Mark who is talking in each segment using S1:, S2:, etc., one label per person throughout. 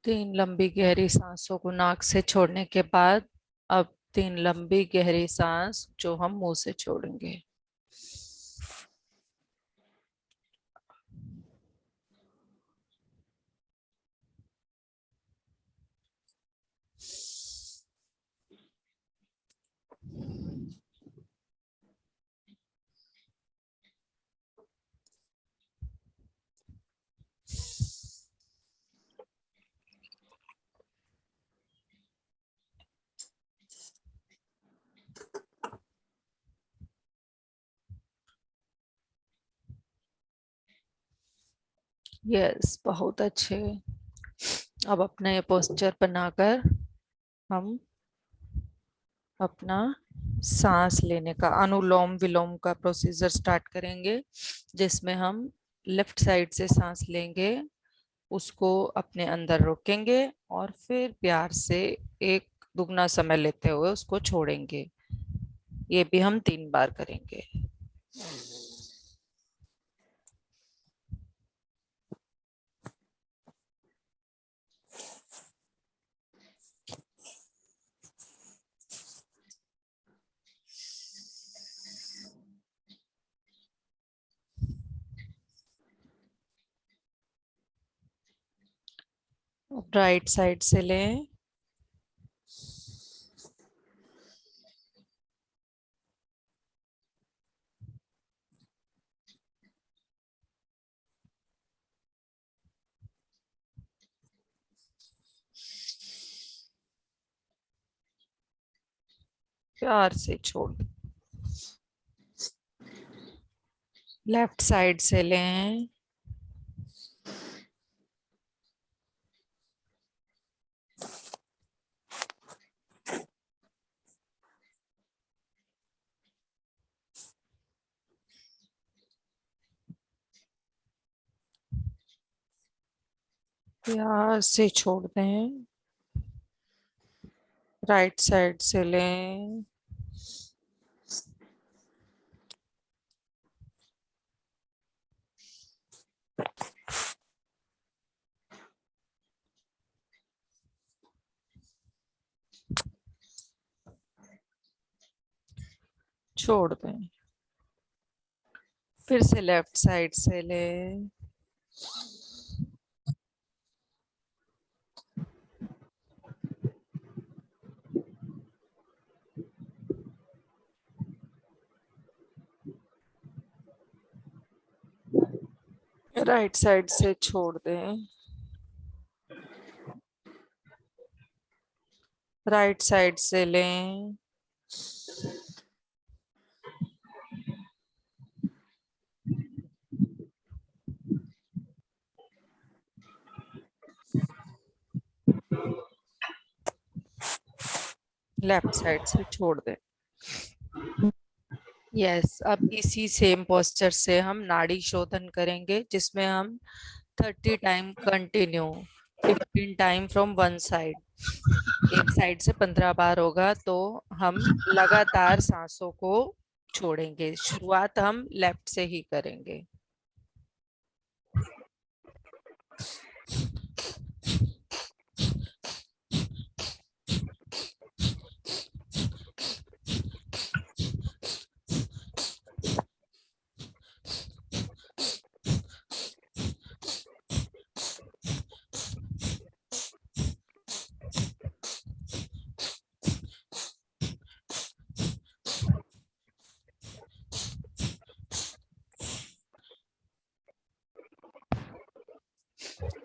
S1: तीन लंबी गहरी सांसों को नाक से छोड़ने के बाद अब तीन लंबी गहरी सांस जो हम मुंह से छोड़ेंगे। यस, बहुत अच्छे। अब अपना ये पोस्चर बनाकर हम अपना सांस लेने का अनुलोम विलोम का प्रोसीजर स्टार्ट करेंगे, जिसमें हम लेफ्ट साइड से सांस लेंगे, उसको अपने अंदर रोकेंगे और फिर प्यार से एक दुगना समय लेते हुए उसको छोड़ेंगे। ये भी हम 3 बार करेंगे। राइट साइड से लें। प्यार से छोड़। लेफ्ट साइड से लें। प्यार से छोड़ दें। राइट साइड से लें। छोड़ दें। फिर से लेफ्ट साइड से लें। राइट साइड से छोड़ दें। राइट साइड से लें। लेफ्ट साइड से छोड़ दें। यस, अब इसी सेम पोस्चर से हम नाड़ी शोधन करेंगे, जिसमें हम 30 time continue, 15 time from one side, एक साइड से 15 बार होगा, तो हम लगातार सांसों को छोड़ेंगे। शुरुआत हम लेफ्ट से ही करेंगे।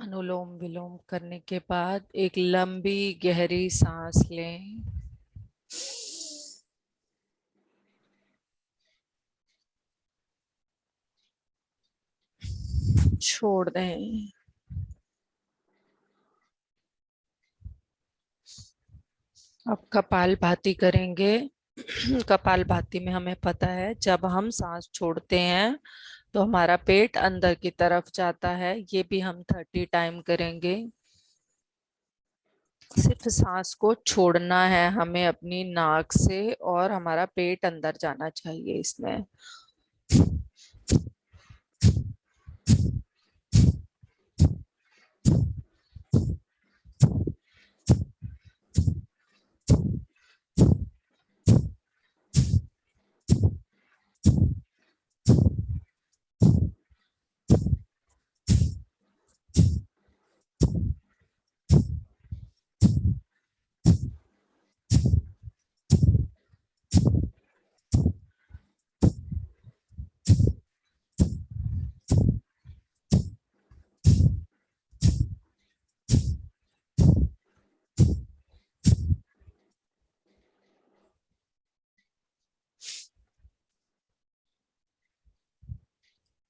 S1: अनुलोम विलोम करने के बाद एक लंबी गहरी सांस लें। छोड़ दें। अब कपालभाति करेंगे। कपालभाति में हमें पता है, जब हम सांस छोड़ते हैं तो हमारा पेट अंदर की तरफ जाता है। ये भी हम 30 टाइम करेंगे। सिर्फ सांस को छोड़ना है हमें अपनी नाक से, और हमारा पेट अंदर जाना चाहिए इसमें।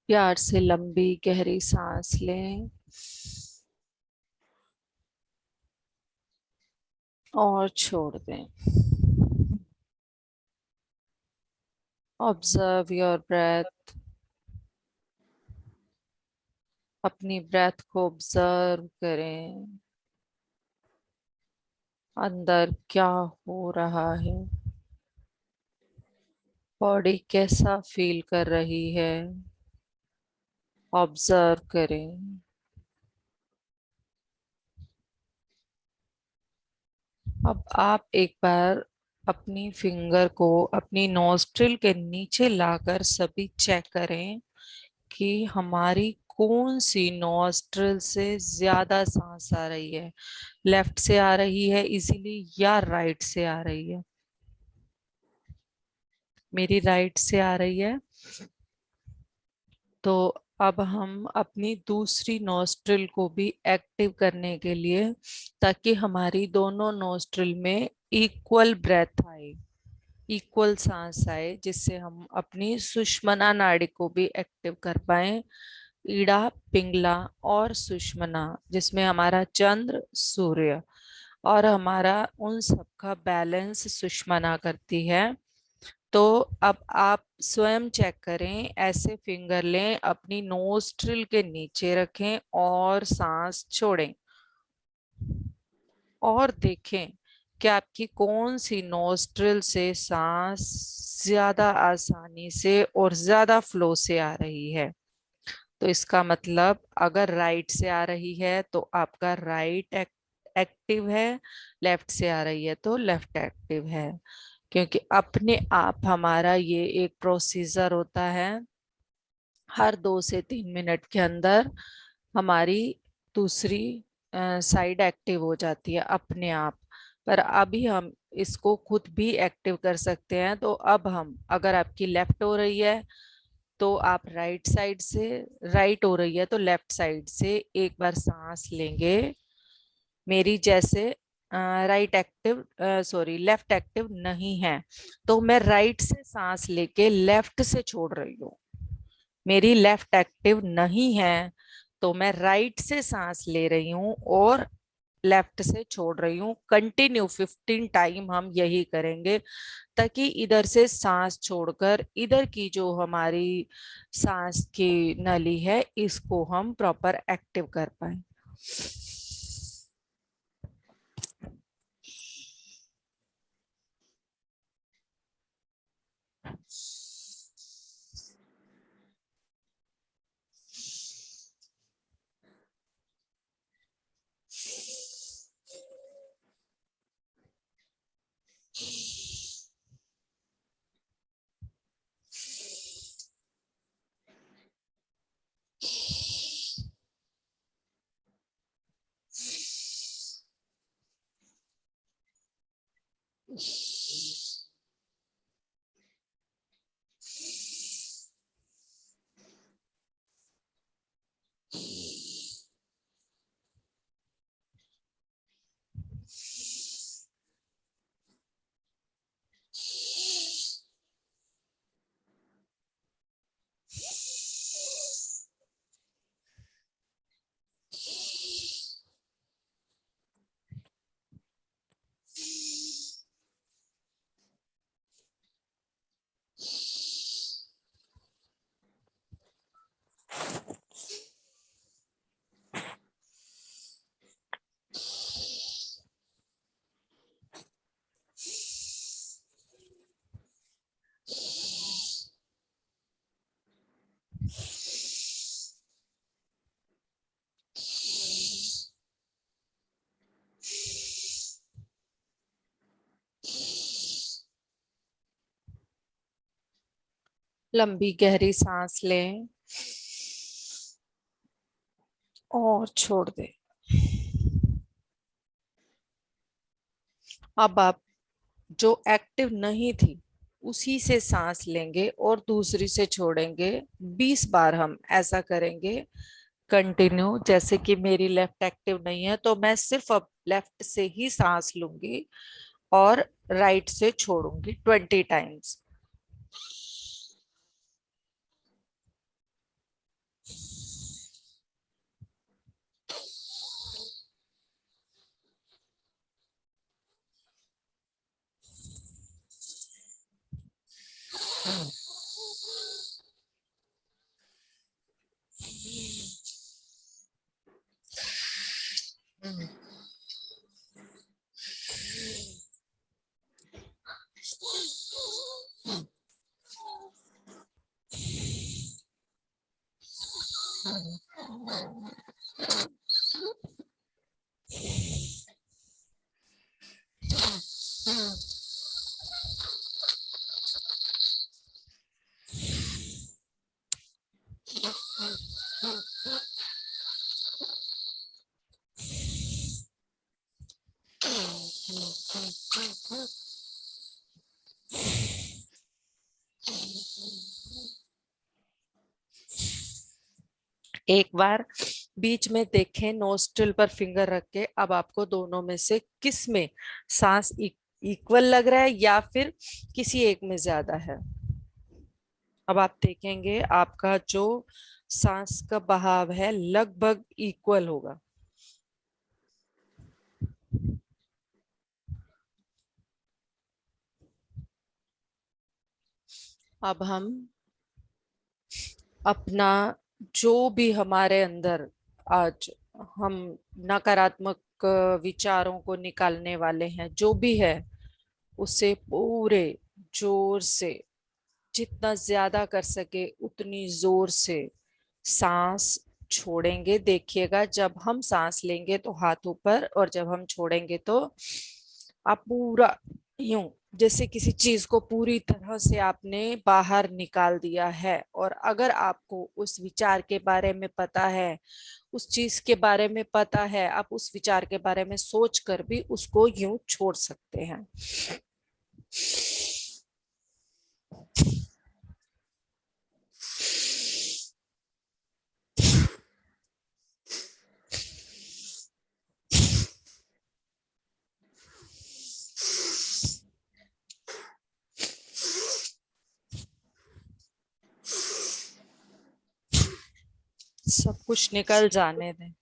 S1: प्यार से लंबी गहरी सांस लें और छोड़ दें। Observe your breath. अपनी ब्रेथ को ऑब्जर्व करें, अंदर क्या हो रहा है, बॉडी कैसा फील कर रही है, ऑब्जर्व करें। अब आप एक बार अपनी फिंगर को अपनी नोस्ट्रिल के नीचे लाकर सभी चेक करें कि हमारी कौन सी नोस्ट्रिल से ज्यादा सांस आ रही है, लेफ्ट से आ रही है इजीली या राइट से आ रही है। मेरी राइट से आ रही है, तो अब हम अपनी दूसरी नोस्ट्रिल को भी एक्टिव करने के लिए, ताकि हमारी दोनों नोस्ट्रिल में इक्वल ब्रेथ आए, इक्वल सांस आए, जिससे हम अपनी सुषुम्ना नाड़ी को भी एक्टिव कर पाए। ईड़ा, पिंगला और सुषुम्ना, जिसमें हमारा चंद्र, सूर्य और हमारा उन सबका बैलेंस सुषुम्ना करती है। तो अब आप स्वयं चेक करें, ऐसे फिंगर लें, अपनी नोस्ट्रिल के नीचे रखें और सांस छोड़ें और देखें कि आपकी कौन सी नोस्ट्रिल से सांस ज्यादा आसानी से और ज्यादा फ्लो से आ रही है। तो इसका मतलब अगर राइट से आ रही है तो आपका राइट एक्टिव है, लेफ्ट से आ रही है तो लेफ्ट एक्टिव है। क्योंकि अपने आप हमारा ये एक प्रोसीजर होता है, हर 2 से 3 मिनट के अंदर हमारी दूसरी साइड एक्टिव हो जाती है अपने आप। पर अभी हम इसको खुद भी एक्टिव कर सकते हैं। तो अब हम, अगर आपकी लेफ्ट हो रही है तो आप राइट साइड से, राइट हो रही है तो लेफ्ट साइड से एक बार सांस लेंगे। मेरी जैसे right active, sorry left active नहीं है, तो मैं राइट से सांस लेके लेफ्ट से छोड़ रही हूँ। मेरी लेफ्ट एक्टिव नहीं है तो मैं राइट से सांस ले रही हूँ और लेफ्ट से छोड़ रही हूँ। कंटिन्यू 15 टाइम हम यही करेंगे, ताकि इधर से सांस छोड़कर इधर की जो हमारी सांस की नली है इसको हम प्रॉपर एक्टिव कर पाए। लंबी गहरी सांस लें और छोड़ दें। अब आप जो एक्टिव नहीं थी उसी से सांस लेंगे और दूसरी से छोड़ेंगे। 20 बार हम ऐसा करेंगे कंटिन्यू। जैसे कि मेरी लेफ्ट एक्टिव नहीं है तो मैं सिर्फ अब लेफ्ट से ही सांस लूंगी और राइट से छोड़ूंगी 20 टाइम्स। एक बार बीच में देखें, नोस्ट्रिल पर फिंगर रख के। अब आपको दोनों में से किस में सांस इक्वल लग रहा है या फिर किसी एक में ज्यादा है। अब आप देखेंगे आपका जो सांस का बहाव है लगभग इक्वल होगा। अब हम अपना जो भी हमारे अंदर आज हम नकारात्मक विचारों को निकालने वाले हैं, जो भी है उसे पूरे जोर से, जितना ज्यादा कर सके उतनी जोर से सांस छोड़ेंगे। देखिएगा जब हम सांस लेंगे तो हाथ ऊपर, और जब हम छोड़ेंगे तो आप पूरा यूं, जैसे किसी चीज को पूरी तरह से आपने बाहर निकाल दिया है। और अगर आपको उस विचार के बारे में पता है, उस चीज के बारे में पता है, आप उस विचार के बारे में सोच कर भी उसको यूं छोड़ सकते हैं। सब कुछ निकल जाने दें।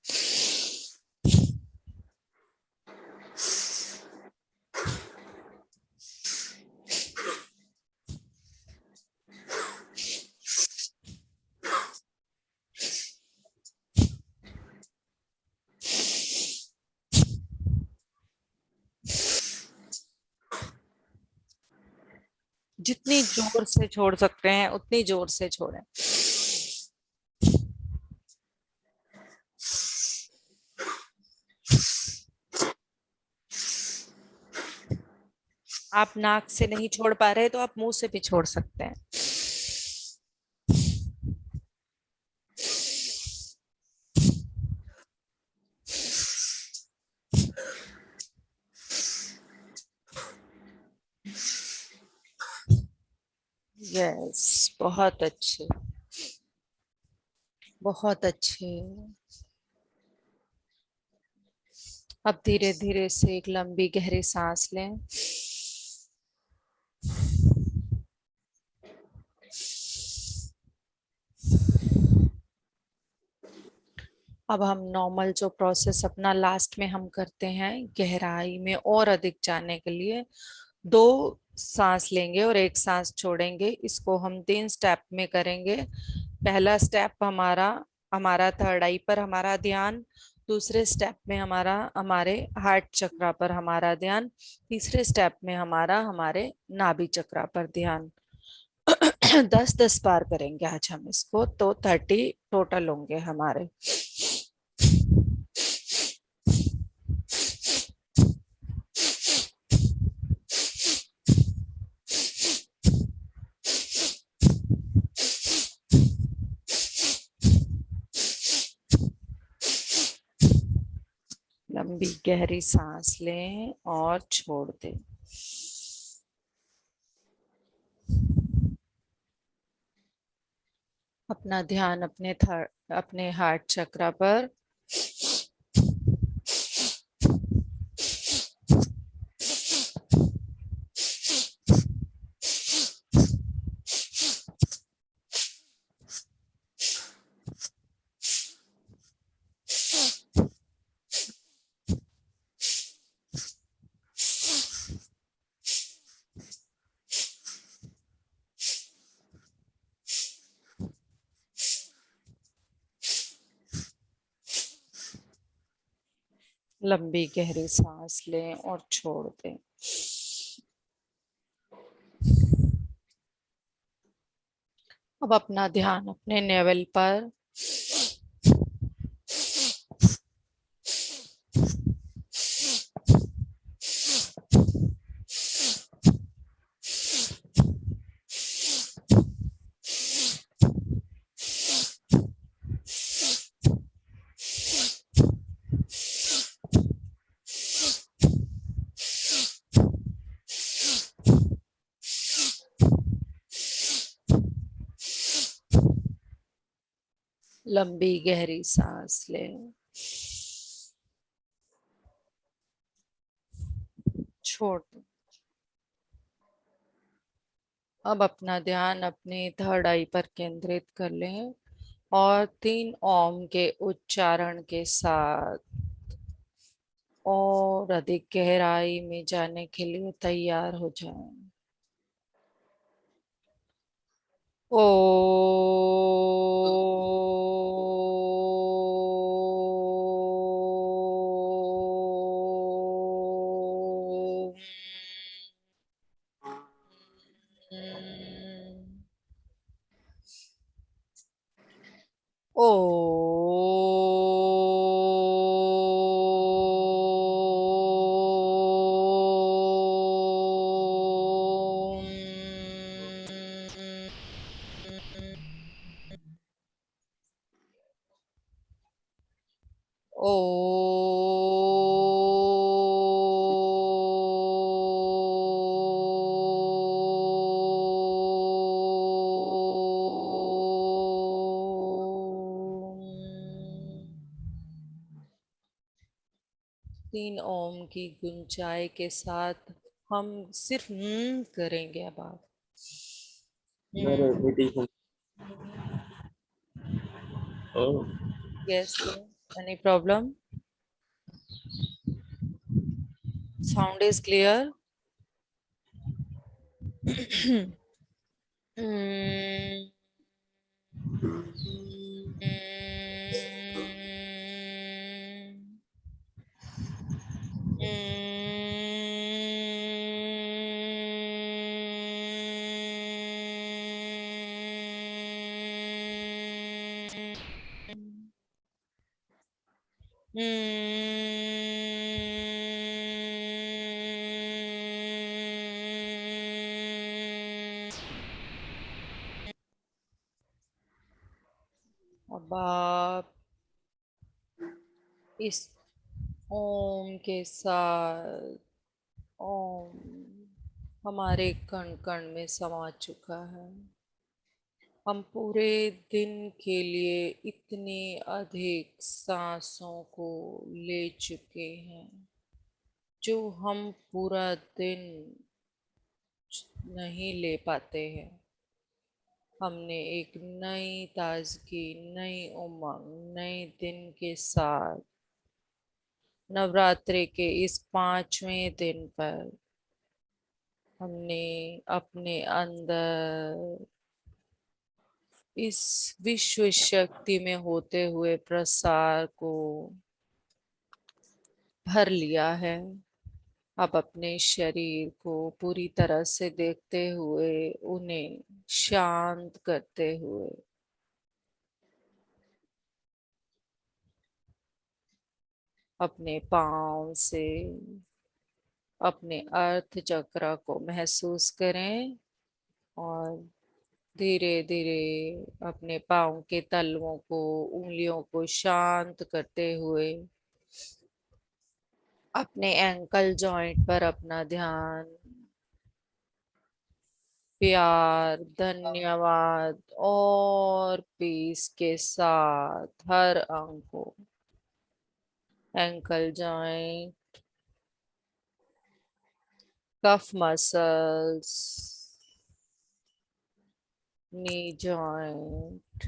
S1: जितनी जोर से छोड़ सकते हैं उतनी जोर से छोड़ें। आप नाक से नहीं छोड़ पा रहे तो आप मुंह से भी छोड़ सकते हैं। यस, बहुत अच्छे, बहुत अच्छे। अब धीरे धीरे से एक लंबी गहरी सांस लें। अब हम नॉर्मल जो प्रोसेस अपना लास्ट में हम करते हैं, गहराई में और अधिक जाने के लिए 2 सांस लेंगे और 1 सांस छोड़ेंगे। इसको हम 3 स्टेप में करेंगे। पहला स्टेप हमारा हमारा थर्ड आई पर हमारा ध्यान। दूसरे स्टेप में हमारा हमारे हार्ट चक्रा पर हमारा ध्यान। तीसरे स्टेप में हमारा हमारे नाभि चक्रा पर ध्यान। 10-10 बार करेंगे आज हम इसको, तो 30 टोटल होंगे हमारे। लंबी गहरी सांस लें और छोड़ दें। अपना ध्यान अपने हार्ट चक्रा पर। लंबी गहरी सांस लें और छोड़ दें। अब अपना ध्यान अपने नेवल पर। लंबी गहरी सांस लें। छोड़ दो। अब अपना ध्यान अपनी थर्ड आई पर केंद्रित कर लें और 3 ओम के उच्चारण के साथ और अधिक गहराई में जाने के लिए तैयार हो जाएं। ओ ओ ओ तीन ओम की गुंजाई के साथ हम सिर्फ करेंगे अब आप।
S2: मेरे meeting
S1: yes. Any problem? Sound is clear? अब आप इस ओम के साथ ओम हमारे कण कण में समा चुका है। हम पूरे दिन के लिए इतनी अधिक सांसों को ले चुके हैं जो हम पूरा दिन नहीं ले पाते हैं। हमने एक नई ताजगी, नई उमंग, नए दिन के साथ नवरात्रि के इस 5वें दिन पर हमने अपने अंदर इस विश्व शक्ति में होते हुए प्रसार को भर लिया है। अब अपने शरीर को पूरी तरह से देखते हुए उन्हें शांत करते हुए अपने पांव से अपने अर्थ चक्र को महसूस करें और धीरे धीरे अपने पांव के तलवों को, उंगलियों को शांत करते हुए अपने एंकल जॉइंट पर अपना ध्यान प्यार, धन्यवाद और पीस के साथ हर अंग को, ankle joint, cuff muscles, knee joint,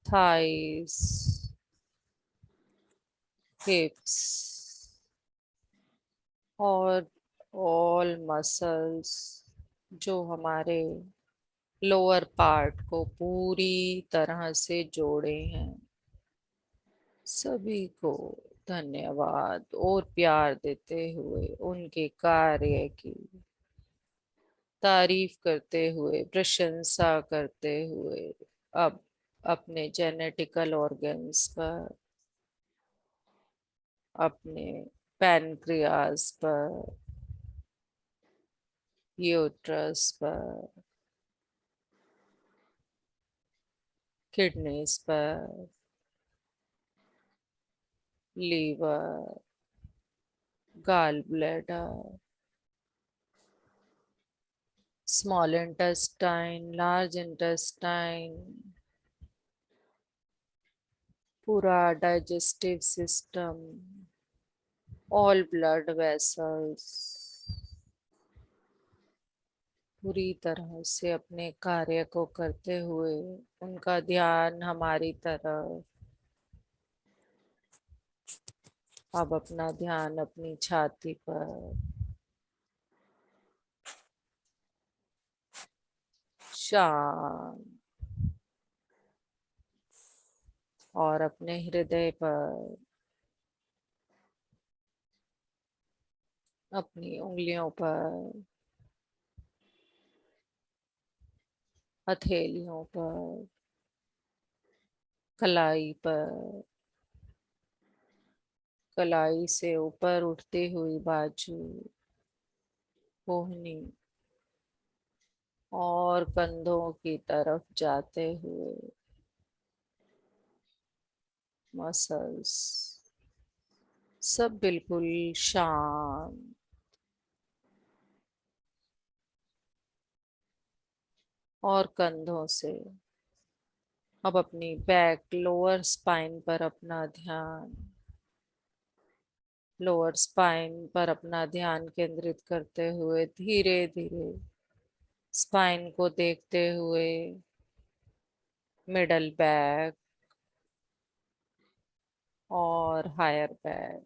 S1: thighs, हिप्स और ऑल मसल्स जो हमारे लोअर पार्ट को पूरी तरह से जोड़े हैं, सभी को धन्यवाद और प्यार देते हुए उनके कार्य की तारीफ करते हुए, प्रशंसा करते हुए अब अपने जेनेटिकल ऑर्गन्स पर, अपने पैनक्रियास पर, यूट्रस पर, किडनीज पर, liver, gall bladder, small intestine, large intestine, पूरा digestive system, all blood vessels पूरी तरह से अपने कार्य को करते हुए उनका ध्यान हमारी तरफ। अब अपना ध्यान अपनी छाती पर, शांत, और अपने हृदय पर, अपनी उंगलियों पर, हथेलियों पर, कलाई पर, कलाई से ऊपर उठती हुई बाजू, कोहनी और कंधों की तरफ जाते हुए मसल्स सब बिल्कुल शांत। और कंधों से अब अपनी बैक, लोअर स्पाइन पर अपना ध्यान, लोअर स्पाइन पर अपना ध्यान केंद्रित करते हुए धीरे धीरे स्पाइन को देखते हुए मिडल बैक और हायर बैक,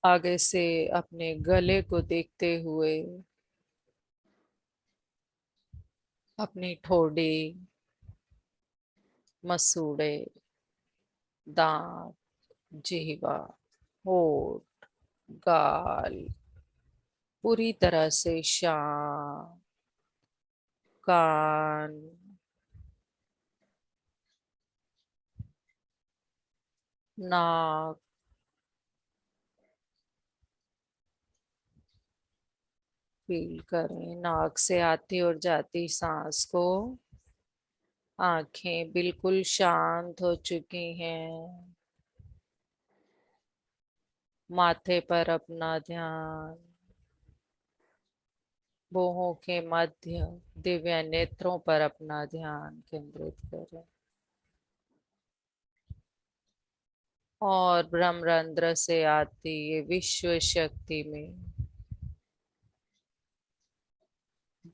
S1: आगे से अपने गले को देखते हुए अपनी ठोड़ी, मसूड़े, दांत, जिह्वा, होठ, गाल पूरी तरह से शांत, कान, नाक, फील करें नाक से आती और जाती सांस को। आंखें बिल्कुल शांत हो चुकी हैं। माथे पर अपना ध्यान, भौहों के मध्य दिव्य नेत्रों पर अपना ध्यान केंद्रित करें और ब्रह्मरंध्र से आती ये विश्व शक्ति में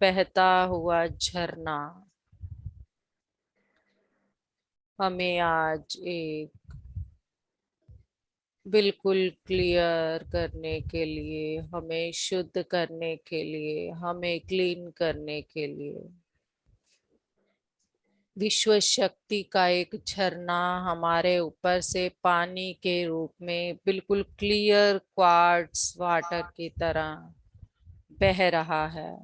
S1: बहता हुआ झरना हमें आज एक बिल्कुल क्लियर करने के लिए, हमें शुद्ध करने के लिए, हमें क्लीन करने के लिए विश्व शक्ति का एक झरना हमारे ऊपर से पानी के रूप में बिल्कुल क्लियर क्वार्ट्ज वाटर की तरह बह रहा है।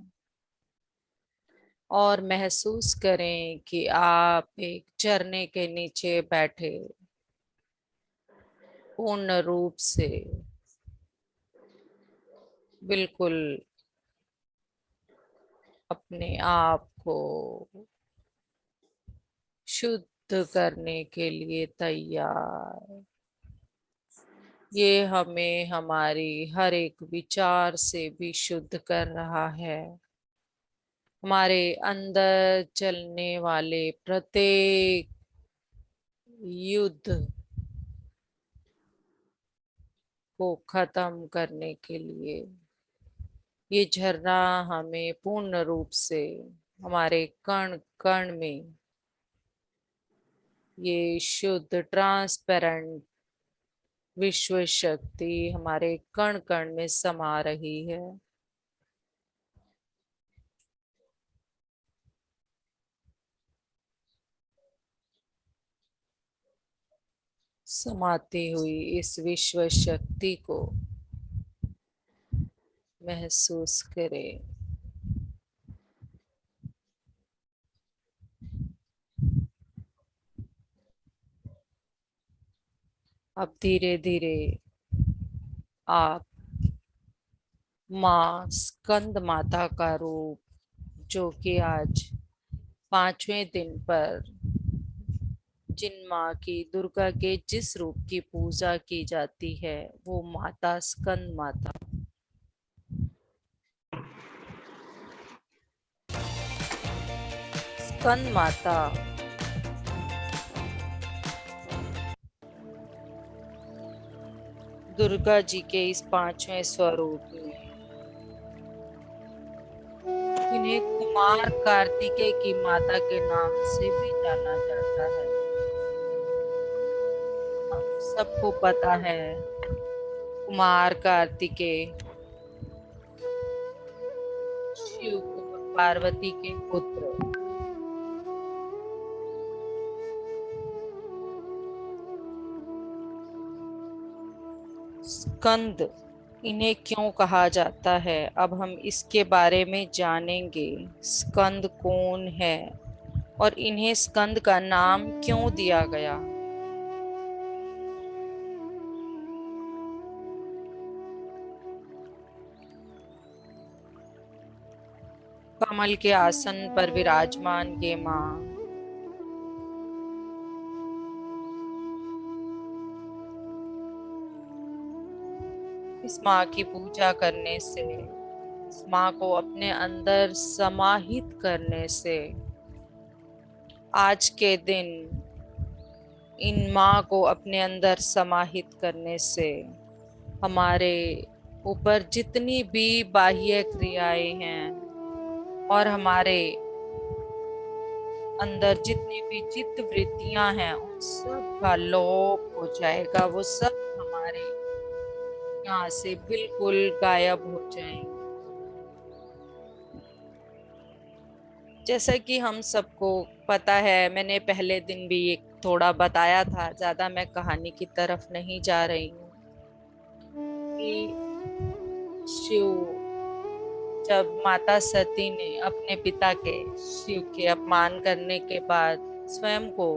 S1: और महसूस करें कि आप एक झरने के नीचे बैठे पूर्ण रूप से बिल्कुल अपने आप को शुद्ध करने के लिए तैयार। ये हमें हमारी हर एक विचार से भी शुद्ध कर रहा है। हमारे अंदर चलने वाले प्रत्येक युद्ध को खत्म करने के लिए ये झरना हमें पूर्ण रूप से हमारे कण कण में ये शुद्ध ट्रांसपेरेंट विश्व शक्ति हमारे कण कण में समा रही है। समाती हुई इस विश्व शक्ति को महसूस करें। अब धीरे धीरे आप माँ स्कंद माता का रूप, जो कि आज 5वें दिन पर जिन माँ की, दुर्गा के जिस रूप की पूजा की जाती है वो माता स्कंद माता, स्कंद माता दुर्गा जी के इस पांचवें स्वरूप में इन्हें कुमार कार्तिकेय की माता के नाम से भी जाना जाता है। हम सबको पता है कुमार कार्तिकेय शिव और पार्वती के पुत्र। स्कंद इन्हें क्यों कहा जाता है, अब हम इसके बारे में जानेंगे। स्कंद कौन है और इन्हें स्कंद का नाम क्यों दिया गया। कमल के आसन पर विराजमान ये मां इस मां की पूजा करने से, इस मां को अपने अंदर समाहित करने से, आज के दिन इन मां को अपने अंदर समाहित करने से हमारे ऊपर जितनी भी बाह्य क्रियाएं हैं और हमारे अंदर जितनी भी चित्त वृत्तियां हैं उन सब का लोप हो जाएगा। वो सब हमारे यहाँ से बिल्कुल गायब हो जाएंगे। जैसा कि हम सबको पता है, मैंने पहले दिन भी एक थोड़ा बताया था, ज्यादा मैं कहानी की तरफ नहीं जा रही हूँ, कि शिव जब माता सती ने अपने पिता के शिव के अपमान करने के बाद स्वयं को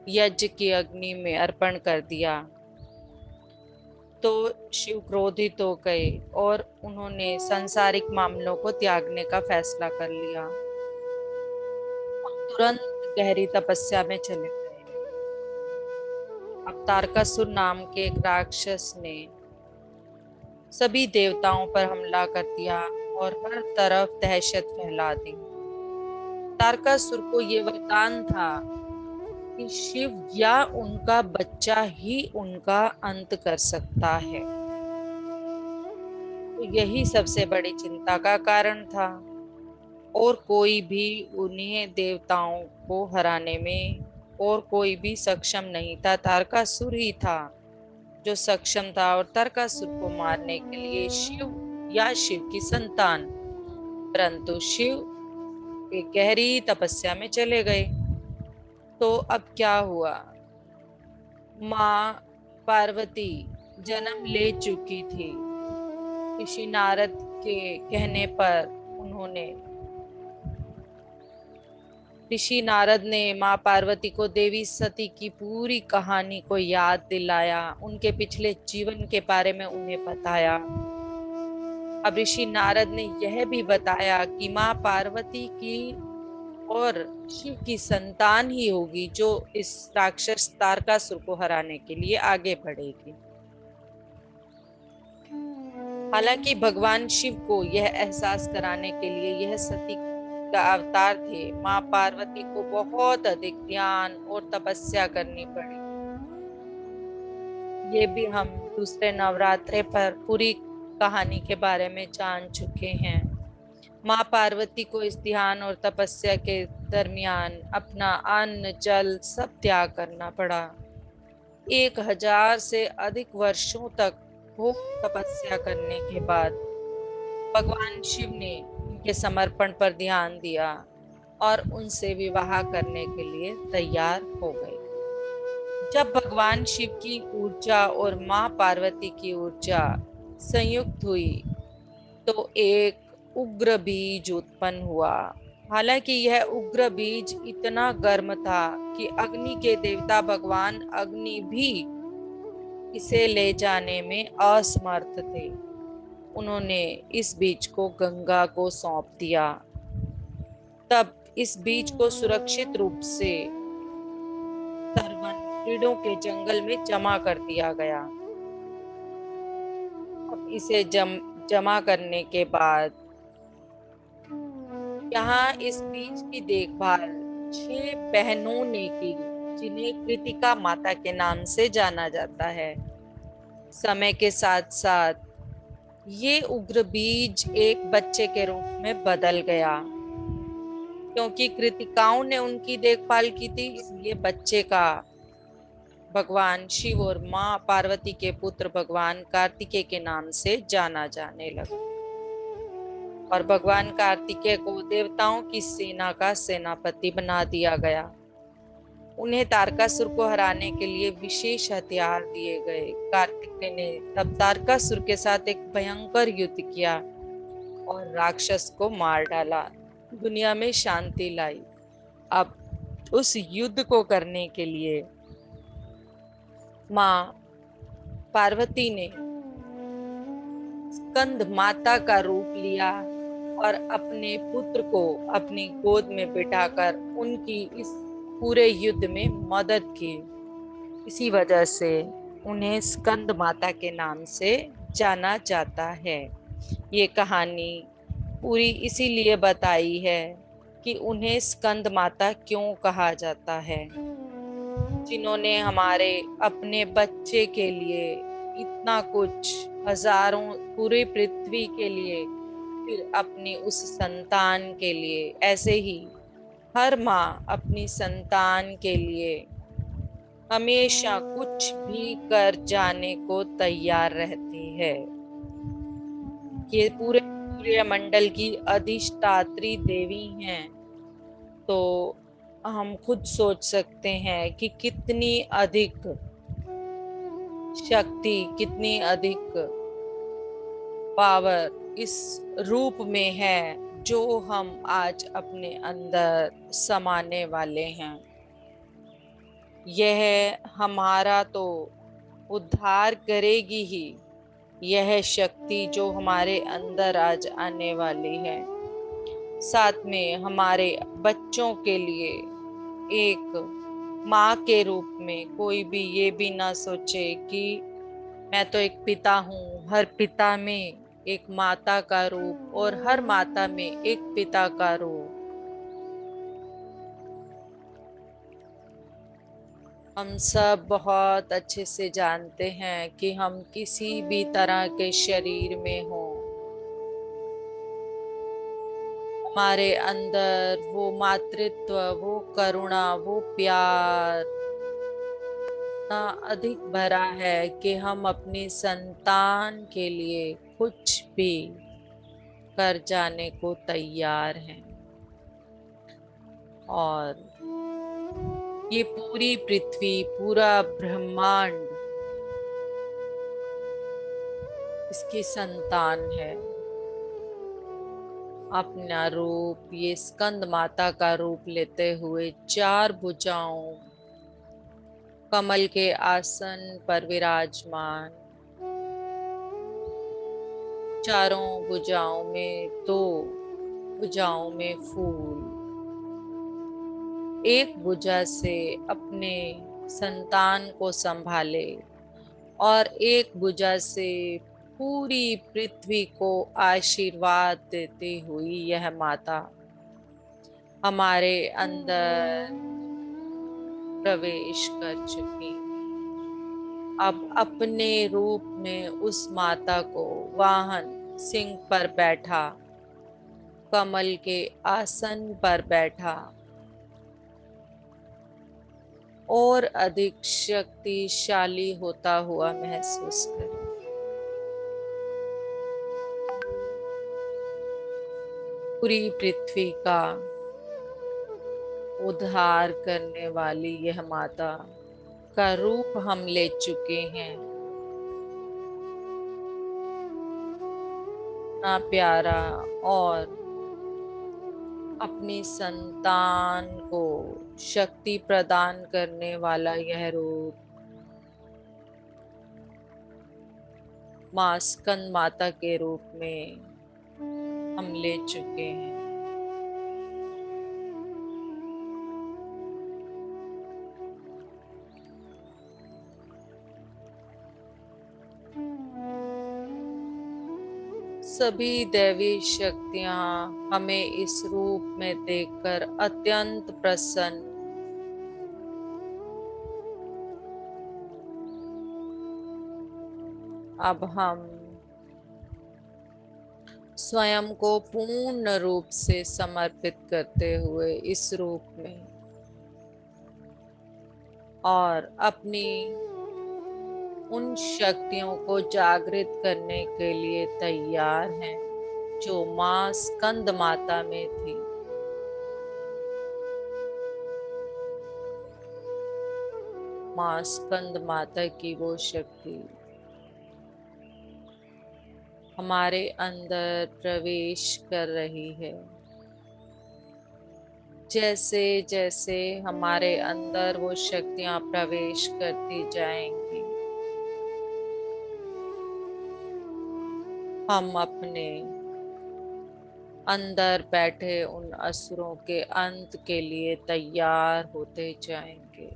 S1: यज्ञ की अग्नि में अर्पण कर दिया, तो शिव क्रोधित हो गए और उन्होंने सांसारिक मामलों को त्यागने का फैसला कर लिया और तुरंत गहरी तपस्या में चले गए। अब तारकासुर नाम के एक राक्षस ने सभी देवताओं पर हमला कर दिया और हर तरफ दहशत फैला दी। तारकासुर को ये वरदान था कि शिव या उनका बच्चा ही उनका अंत कर सकता है। तो यही सबसे बड़ी चिंता का कारण था और कोई भी उन्हें देवताओं को हराने में और कोई भी सक्षम नहीं था। तारकासुर ही था जो सक्षम था और तारकासुर को मारने के लिए शिव या शिव की संतान, परंतु शिव एक गहरी तपस्या में चले गए। तो अब क्या हुआ, माँ पार्वती जन्म ले चुकी थी। ऋषि नारद के कहने पर ऋषि नारद ने माँ पार्वती को देवी सती की पूरी कहानी को याद दिलाया, उनके पिछले जीवन के बारे में उन्हें बताया। अब ऋषि नारद ने यह भी बताया कि माँ पार्वती की और शिव की संतान ही होगी जो इस राक्षस तारकासुर को हराने के लिए आगे बढ़ेगी। हालांकि भगवान शिव को यह एहसास कराने के लिए यह सती का अवतार थे, माँ पार्वती को बहुत अधिक ध्यान और तपस्या करनी पड़ी। ये भी हम दूसरे नवरात्रे पर पूरी कहानी के बारे में जान चुके हैं। माँ पार्वती को इस ध्यान और तपस्या के दरमियान अपना अन्न जल सब त्याग करना पड़ा। 1000 से अधिक वर्षों तक खूब तपस्या करने के बाद भगवान शिव ने उनके समर्पण पर ध्यान दिया और उनसे विवाह करने के लिए तैयार हो गए। जब भगवान शिव की ऊर्जा और माँ पार्वती की ऊर्जा संयुक्त हुई तो एक उग्र बीज उत्पन्न हुआ। हालांकि यह उग्र बीज इतना गर्म था कि अग्नि के देवता भगवान अग्नि भी इसे ले जाने में असमर्थ थे। उन्होंने इस बीज को गंगा को सौंप दिया। तब इस बीज को सुरक्षित रूप से सरवन कीड़ों के जंगल में जमा कर दिया गया। अब इसे जमा करने के बाद यहाँ इस बीज की देखभाल 6 बहनों ने की, जिन्हें कृतिका माता के नाम से जाना जाता है। समय के साथ साथ ये उग्र बीज एक बच्चे के रूप में बदल गया। क्योंकि कृतिकाओं ने उनकी देखभाल की थी, इसलिए बच्चे का भगवान शिव और मां पार्वती के पुत्र भगवान कार्तिकेय के नाम से जाना जाने लगा। और भगवान कार्तिकेय को देवताओं की सेना का सेनापति बना दिया गया। उन्हें तारकासुर को हराने के लिए विशेष हथियार दिए गए। कार्तिकेय ने तब तारकासुर के साथ एक भयंकर युद्ध किया और राक्षस को मार डाला, दुनिया में शांति लाई। अब उस युद्ध को करने के लिए मां पार्वती ने स्कंद माता का रूप लिया और अपने पुत्र को अपनी गोद में बिठाकर उनकी इस पूरे युद्ध में मदद की। इसी वजह से उन्हें स्कंद माता के नाम से जाना जाता है। ये कहानी पूरी इसीलिए बताई है कि उन्हें स्कंद माता क्यों कहा जाता है, जिन्होंने हमारे अपने बच्चे के लिए इतना कुछ, हजारों, पूरी पृथ्वी के लिए, फिर अपनी उस संतान के लिए, ऐसे ही हर माँ अपनी संतान के लिए हमेशा कुछ भी कर जाने को तैयार रहती है। ये पूरे सूर्यमंडल की अधिष्ठात्री देवी हैं, तो हम खुद सोच सकते हैं कि कितनी अधिक शक्ति, कितनी अधिक पावर इस रूप में है जो हम आज अपने अंदर समाने वाले हैं। यह हमारा तो उद्धार करेगी ही, यह शक्ति जो हमारे अंदर आज आने वाली है, साथ में हमारे बच्चों के लिए एक माँ के रूप में। कोई भी ये भी ना सोचे कि मैं तो एक पिता हूँ, हर पिता में एक माता का रूप और हर माता में एक पिता का रूप। हम सब बहुत अच्छे से जानते हैं कि हम किसी भी तरह के शरीर में हो, हमारे अंदर वो मातृत्व, वो करुणा, वो प्यार इतना अधिक भरा है कि हम अपनी संतान के लिए कुछ भी कर जाने को तैयार हैं। और ये पूरी पृथ्वी, पूरा ब्रह्मांड इसकी संतान है। अपना रूप ये स्कंद माता का रूप लेते हुए 4 भुजाओं कमल के आसन पर विराजमान, चारों भुजाओं में 2 भुजाओं में फूल, एक भुजा से अपने संतान को संभाले और एक भुजा से पूरी पृथ्वी को आशीर्वाद देती हुई यह माता हमारे अंदर प्रवेश कर चुकी। अब अपने रूप में उस माता को वाहन सिंह पर बैठा, कमल के आसन पर बैठा और अधिक शक्तिशाली होता हुआ महसूस करें। पूरी पृथ्वी का उद्धार करने वाली यह माता का रूप हम ले चुके हैं। इतना प्यारा और अपनी संतान को शक्ति प्रदान करने वाला यह रूप मां स्कंद माता के रूप में हम ले चुके हैं। सभी दैवी शक्तियां हमें इस रूप में देखकर अत्यंत प्रसन्न। अब हम स्वयं को पूर्ण रूप से समर्पित करते हुए इस रूप में और अपनी उन शक्तियों को जागृत करने के लिए तैयार हैं जो मां स्कंद माता में थी। मां स्कंद माता की वो शक्ति हमारे अंदर प्रवेश कर रही है। जैसे जैसे हमारे अंदर वो शक्तियां प्रवेश करती जाएंगी, हम अपने अंदर बैठे उन असुरों के अंत के लिए तैयार होते जाएंगे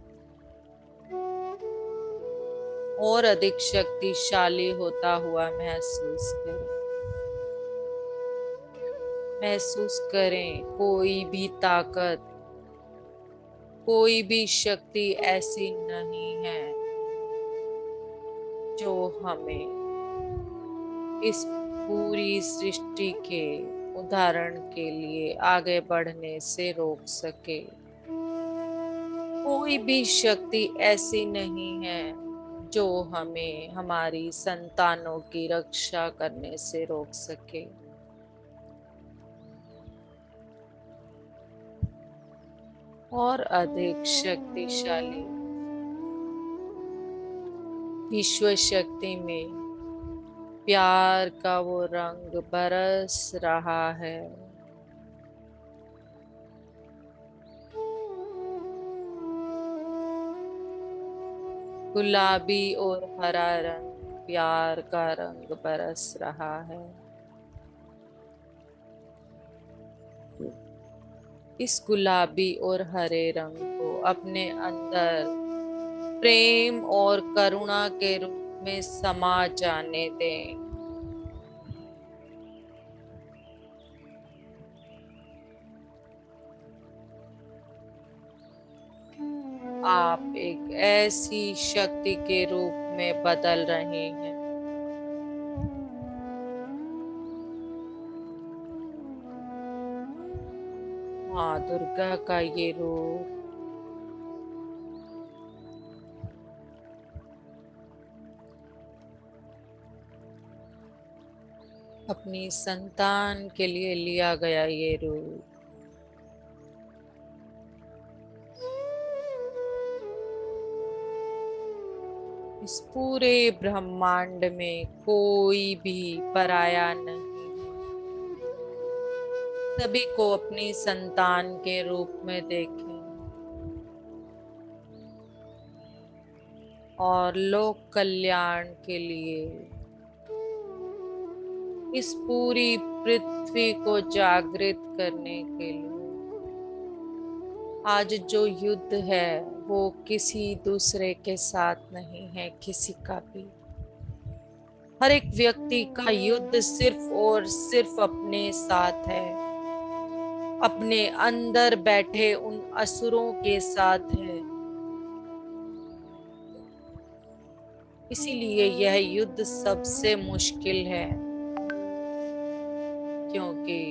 S1: और अधिक शक्तिशाली होता हुआ महसूस करें। महसूस करें कोई भी ताकत, कोई भी शक्ति ऐसी नहीं है जो हमें इस पूरी सृष्टि के उदाहरण के लिए आगे बढ़ने से रोक सके। कोई भी शक्ति ऐसी नहीं है जो हमें हमारी संतानों की रक्षा करने से रोक सके। और अधिक शक्तिशाली विश्व शक्ति में प्यार का वो रंग बरस रहा है। गुलाबी और हरा रंग प्यार का रंग बरस रहा है। इस गुलाबी और हरे रंग को अपने अंदर प्रेम और करुणा के रूप में समा जाने दें। आप एक ऐसी शक्ति के रूप में बदल रहे हैं माँ दुर्गा का ये रूप अपनी संतान के लिए लिया गया ये रूप इस पूरे ब्रह्मांड में कोई भी पराया नहीं, सभी को अपनी संतान के रूप में देखें और लोक कल्याण के लिए इस पूरी पृथ्वी को जागृत करने के लिए आज जो युद्ध है वो किसी दूसरे के साथ नहीं है, किसी का भी। हर एक व्यक्ति का युद्ध सिर्फ और सिर्फ अपने साथ है, अपने अंदर बैठे उन असुरों के साथ है। इसीलिए यह युद्ध सबसे मुश्किल है, क्योंकि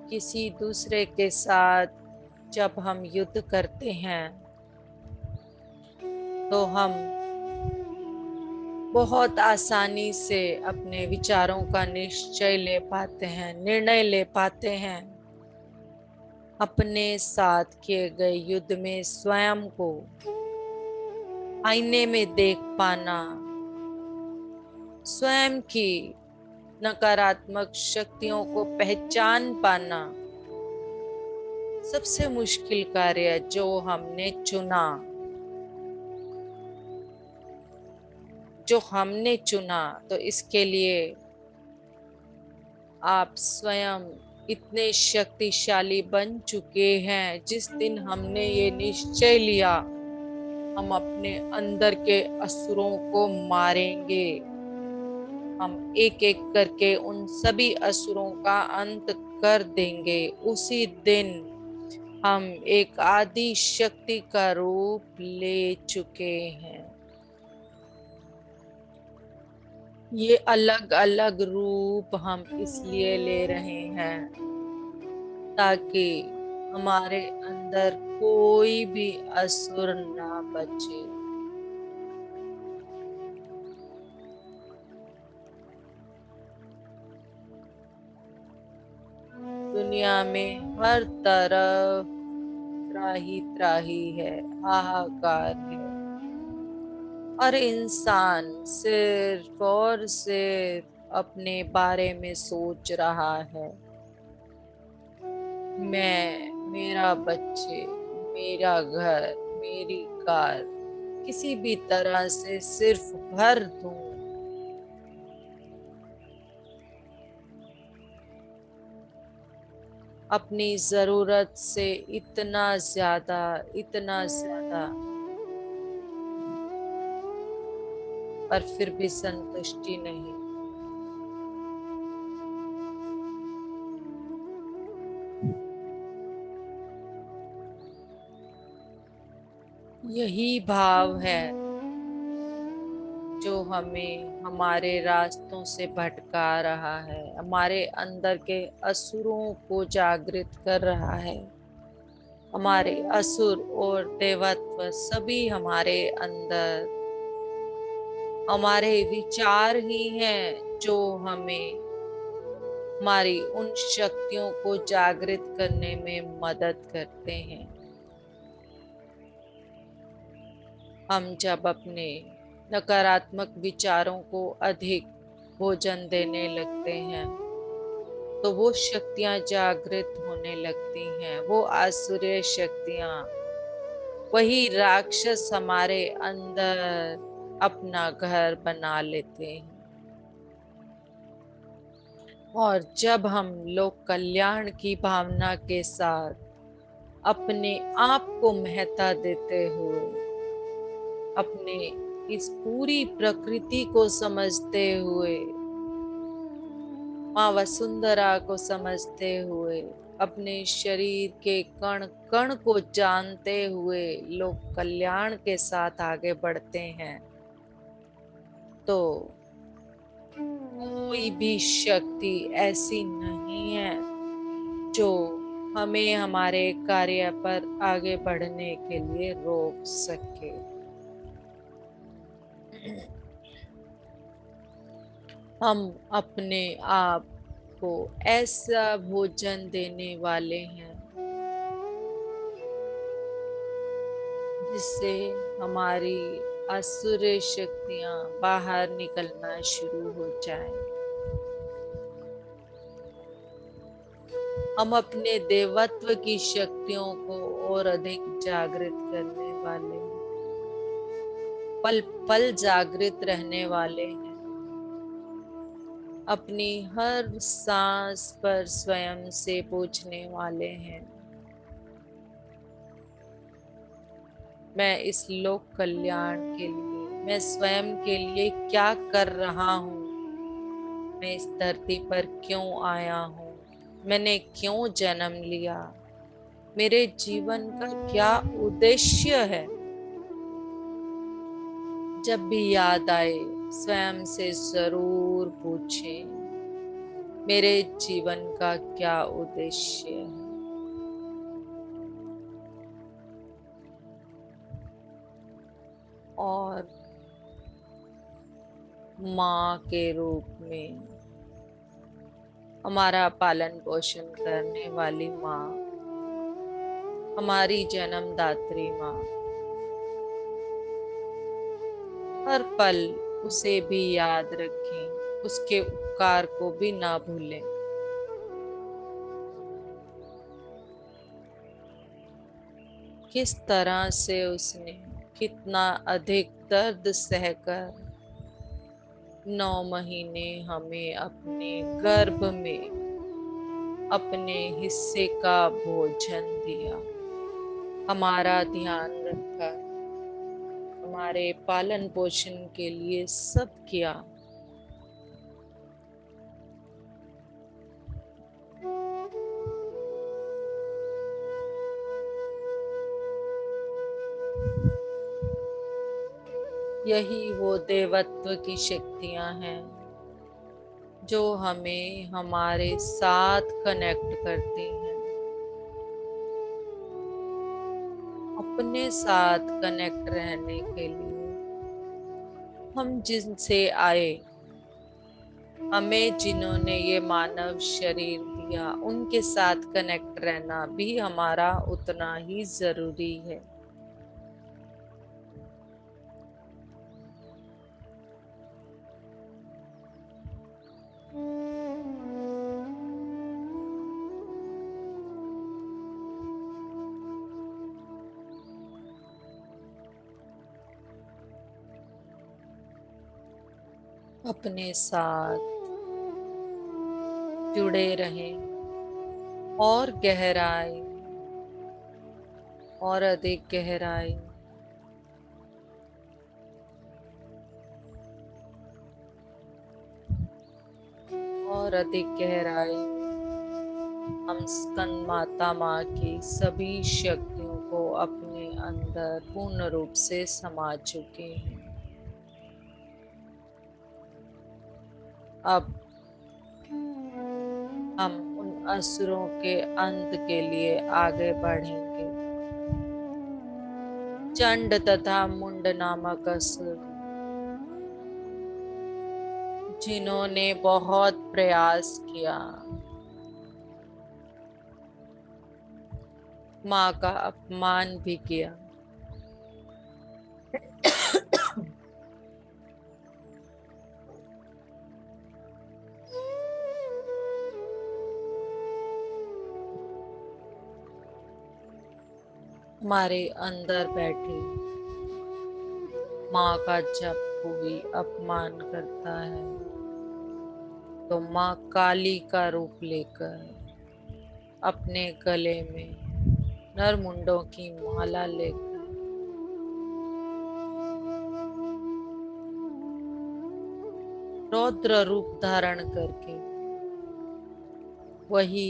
S1: किसी दूसरे के साथ जब हम युद्ध करते हैं तो हम बहुत आसानी से अपने विचारों का निश्चय ले पाते हैं, निर्णय ले पाते हैं। अपने साथ किए गए युद्ध में स्वयं को आईने में देख पाना, स्वयं की नकारात्मक शक्तियों को पहचान पाना सबसे मुश्किल कार्य जो हमने चुना, तो इसके लिए आप स्वयं इतने शक्तिशाली बन चुके हैं। जिस दिन हमने ये निश्चय लिया हम अपने अंदर के असुरों को मारेंगे, हम एक एक करके उन सभी असुरों का अंत कर देंगे। उसी दिन हम एक आदि शक्ति का रूप ले चुके हैं। ये अलग अलग रूप हम इसलिए ले रहे हैं ताकि हमारे अंदर कोई भी असुर ना बचे। दुनिया में हर तरफ त्राही त्राही है, हाहाकार है, और इंसान सिर्फ और सिर्फ अपने बारे में सोच रहा है। मैं, मेरा बच्चे, मेरा घर, मेरी कार किसी भी तरह से सिर्फ भर दूं। अपनी जरूरत से इतना ज्यादा, पर फिर भी संतुष्टि नहीं। यही भाव है जो हमें हमारे रास्तों से भटका रहा है, हमारे अंदर के असुरों को जागृत कर रहा है। हमारे असुर और देवत्व सभी हमारे अंदर, हमारे विचार ही हैं जो हमें हमारी उन शक्तियों को जागृत करने में मदद करते हैं। हम जब अपने नकारात्मक विचारों को अधिक भोजन देने लगते हैं तो वो शक्तियां जागृत होने लगती हैं। वो आसुरी शक्तियां, वही राक्षस हमारे अंदर अपना घर बना लेते हैं। और जब हम लोग कल्याण की भावना के साथ अपने आप को महत्ता देते हुए, अपने इस पूरी प्रकृति को समझते हुए, माँ वसुंधरा को समझते हुए, अपने शरीर के कण कण को जानते हुए लोग कल्याण के साथ आगे बढ़ते हैं तो कोई भी शक्ति ऐसी नहीं है जो हमें हमारे कार्य पर आगे बढ़ने के लिए रोक सके। हम अपने आप को ऐसा भोजन देने वाले हैं जिससे हमारी आसुरी शक्तियां बाहर निकलना शुरू हो जाएं। हम अपने देवत्व की शक्तियों को और अधिक जागृत करने वाले हैं, पल पल जागृत रहने वाले हैं। अपनी हर सांस पर स्वयं से पूछने वाले हैं, मैं इस लोक कल्याण के लिए, मैं स्वयं के लिए क्या कर रहा हूँ? मैं इस धरती पर क्यों आया हूँ? मैंने क्यों जन्म लिया? मेरे जीवन का क्या उद्देश्य है? जब भी याद आए स्वयं से जरूर पूछें, मेरे जीवन का क्या उद्देश्य है? और माँ के रूप में हमारा पालन पोषण करने वाली माँ, हमारी जन्मदात्री माँ, हर पल उसे भी याद रखें, उसके उपकार को भी ना भूलें। किस तरह से उसने कितना अधिक दर्द सहकर 9 महीने हमें अपने गर्भ में अपने हिस्से का भोजन दिया, हमारा ध्यान रखा, हमारे पालन पोषण के लिए सब किया। यही वो देवत्व की शक्तियां हैं जो हमें हमारे साथ कनेक्ट करती हैं। अपने साथ कनेक्ट रहने के लिए हम जिनसे आए, हमें जिन्होंने ये मानव शरीर दिया, उनके साथ कनेक्ट रहना भी हमारा उतना ही जरूरी है। अपने साथ जुड़े रहें और गहराई, और अधिक गहराई, और अधिक गहराई हम स्कंद माता माँ की सभी शक्तियों को अपने अंदर पूर्ण रूप से समा चुके हैं। अब हम उन असुरों के अंत के लिए आगे बढ़ेंगे। चंड तथा मुंड नामक असुर, जिन्होंने बहुत प्रयास किया, माँ का अपमान भी किया, हमारे अंदर बैठी माँ का जब कोई अपमान करता है तो माँ काली का रूप लेकर अपने गले में नरमुंडों की माला लेकर रौद्र रूप धारण करके वही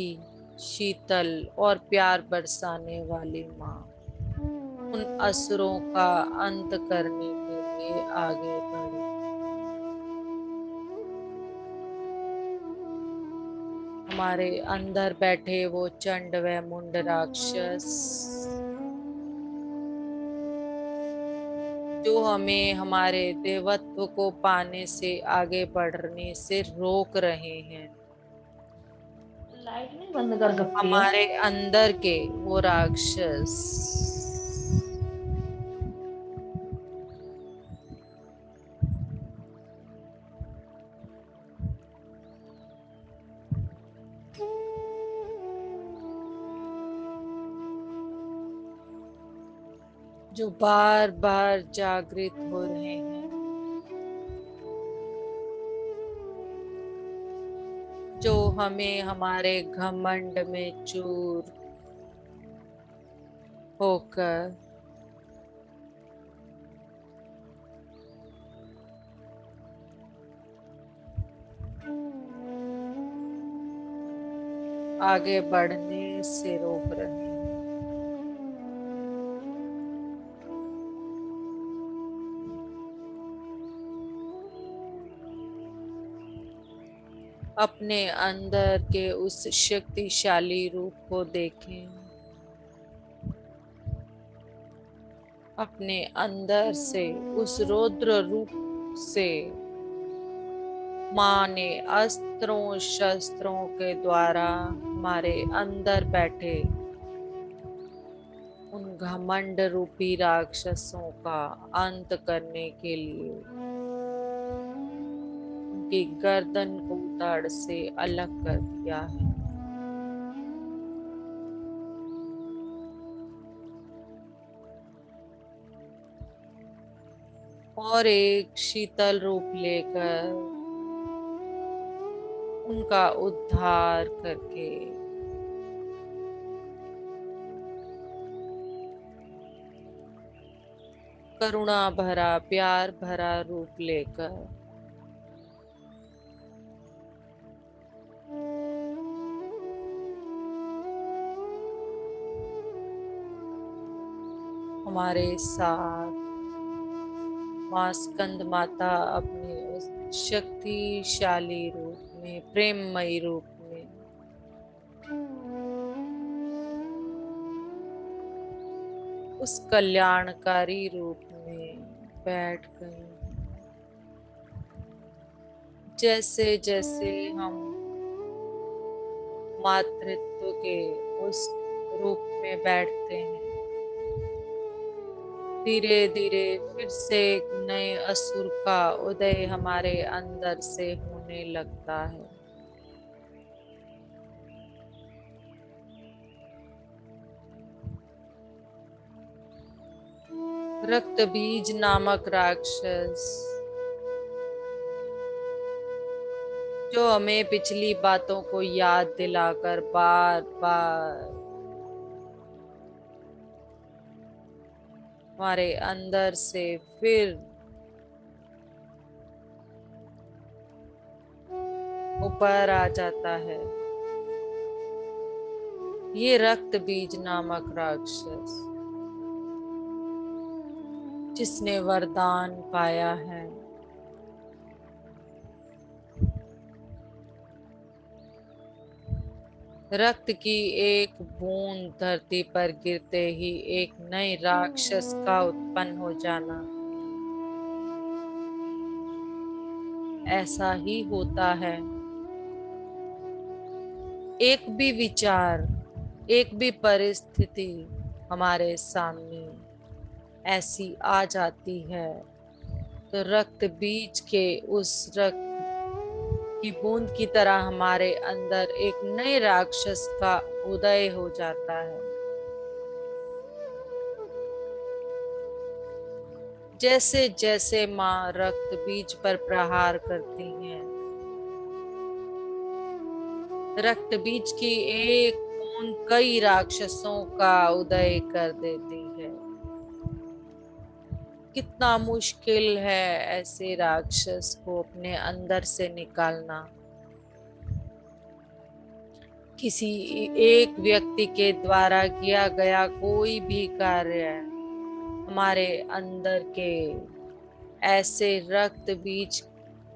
S1: शीतल और प्यार बरसाने वाली माँ उन असुरों का अंत करने के लिए आगे बढ़ी। हमारे अंदर बैठे वो चंड व मुंड राक्षस जो हमें हमारे देवत्व को पाने से, आगे बढ़ने से रोक रहे हैं,
S2: लाइट नहीं बंद कर सकती है?
S1: हमारे अंदर के वो राक्षस जो बार बार जागृत हो रहे हैं, जो हमें हमारे घमंड में चूर होकर आगे बढ़ने से रोक रहे हैं। अपने अंदर के उस शक्तिशाली रूप को देखें। अपने अंदर से उस रौद्र रूप से माँ ने अस्त्रों शस्त्रों के द्वारा हमारे अंदर बैठे उन घमंड रूपी राक्षसों का अंत करने के लिए उनकी गर्दन को धड़ से अलग कर दिया है। और एक शीतल रूप लेकर उनका उद्धार करके करुणा भरा प्यार भरा रूप लेकर हमारे साथ माँ स्कंद माता अपने उस शक्तिशाली रूप में, प्रेममयी रूप में उस कल्याणकारी रूप में बैठ गई। जैसे जैसे हम मातृत्व के उस रूप में बैठते हैं, धीरे धीरे फिर से एक नए असुर का उदय हमारे अंदर से होने लगता है। रक्त बीज नामक राक्षस जो हमें पिछली बातों को याद दिलाकर बार बार हमारे अंदर से फिर ऊपर आ जाता है। ये रक्त बीज नामक राक्षस जिसने वरदान पाया है, रक्त की एक बूंद धरती पर गिरते ही एक नए राक्षस का उत्पन्न हो जाना, ऐसा ही होता है। एक भी विचार, एक भी परिस्थिति हमारे सामने ऐसी आ जाती है तो रक्त बीज के उस रक्त की बूंद की तरह हमारे अंदर एक नए राक्षस का उदय हो जाता है। जैसे जैसे माँ रक्त बीज पर प्रहार करती हैं, रक्त बीज की एक बूंद कई राक्षसों का उदय कर देती है। कितना मुश्किल है ऐसे राक्षस को अपने अंदर से निकालना। किसी एक व्यक्ति के द्वारा किया गया कोई भी कार्य हमारे अंदर के ऐसे रक्त बीज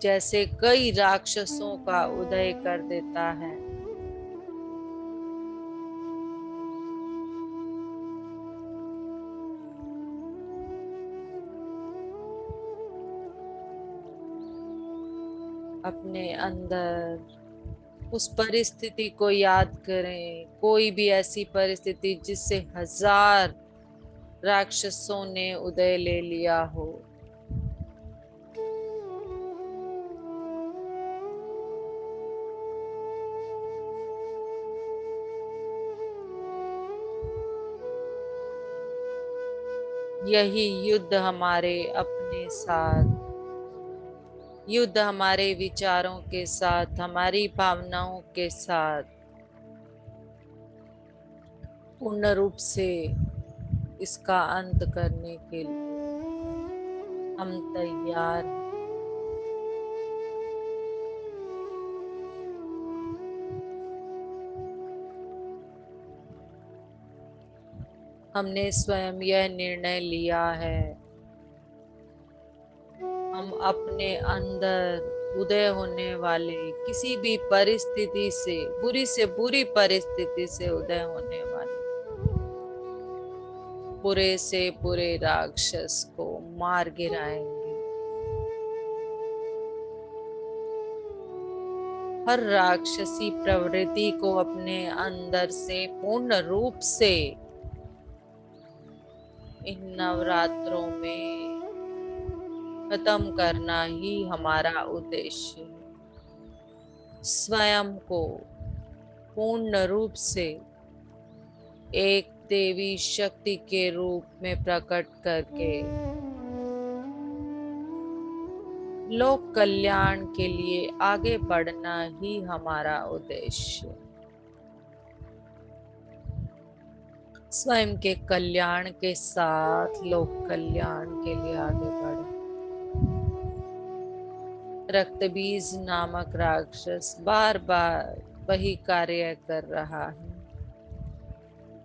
S1: जैसे कई राक्षसों का उदय कर देता है। अपने अंदर उस परिस्थिति को याद करें, कोई भी ऐसी परिस्थिति जिससे 1000 राक्षसों ने उदय ले लिया हो। यही युद्ध हमारे अपने साथ, युद्ध हमारे विचारों के साथ, हमारी भावनाओं के साथ पूर्ण रूप से इसका अंत करने के लिए हम तैयार हैं। हमने स्वयं यह निर्णय लिया है, हम अपने अंदर उदय होने वाले किसी भी परिस्थिति से बुरी परिस्थिति से उदय होने वाले बुरे से बुरे राक्षस को मार गिराएंगे। हर राक्षसी प्रवृत्ति को अपने अंदर से पूर्ण रूप से इन नवरात्रों में खत्म करना ही हमारा उद्देश्य है। स्वयं को पूर्ण रूप से एक देवी शक्ति के रूप में प्रकट करके लोक कल्याण के लिए आगे बढ़ना ही हमारा उद्देश्य। स्वयं के कल्याण के साथ लोक कल्याण के लिए आगे बढ़े। रक्तबीज नामक राक्षस बार बार वही कार्य कर रहा है।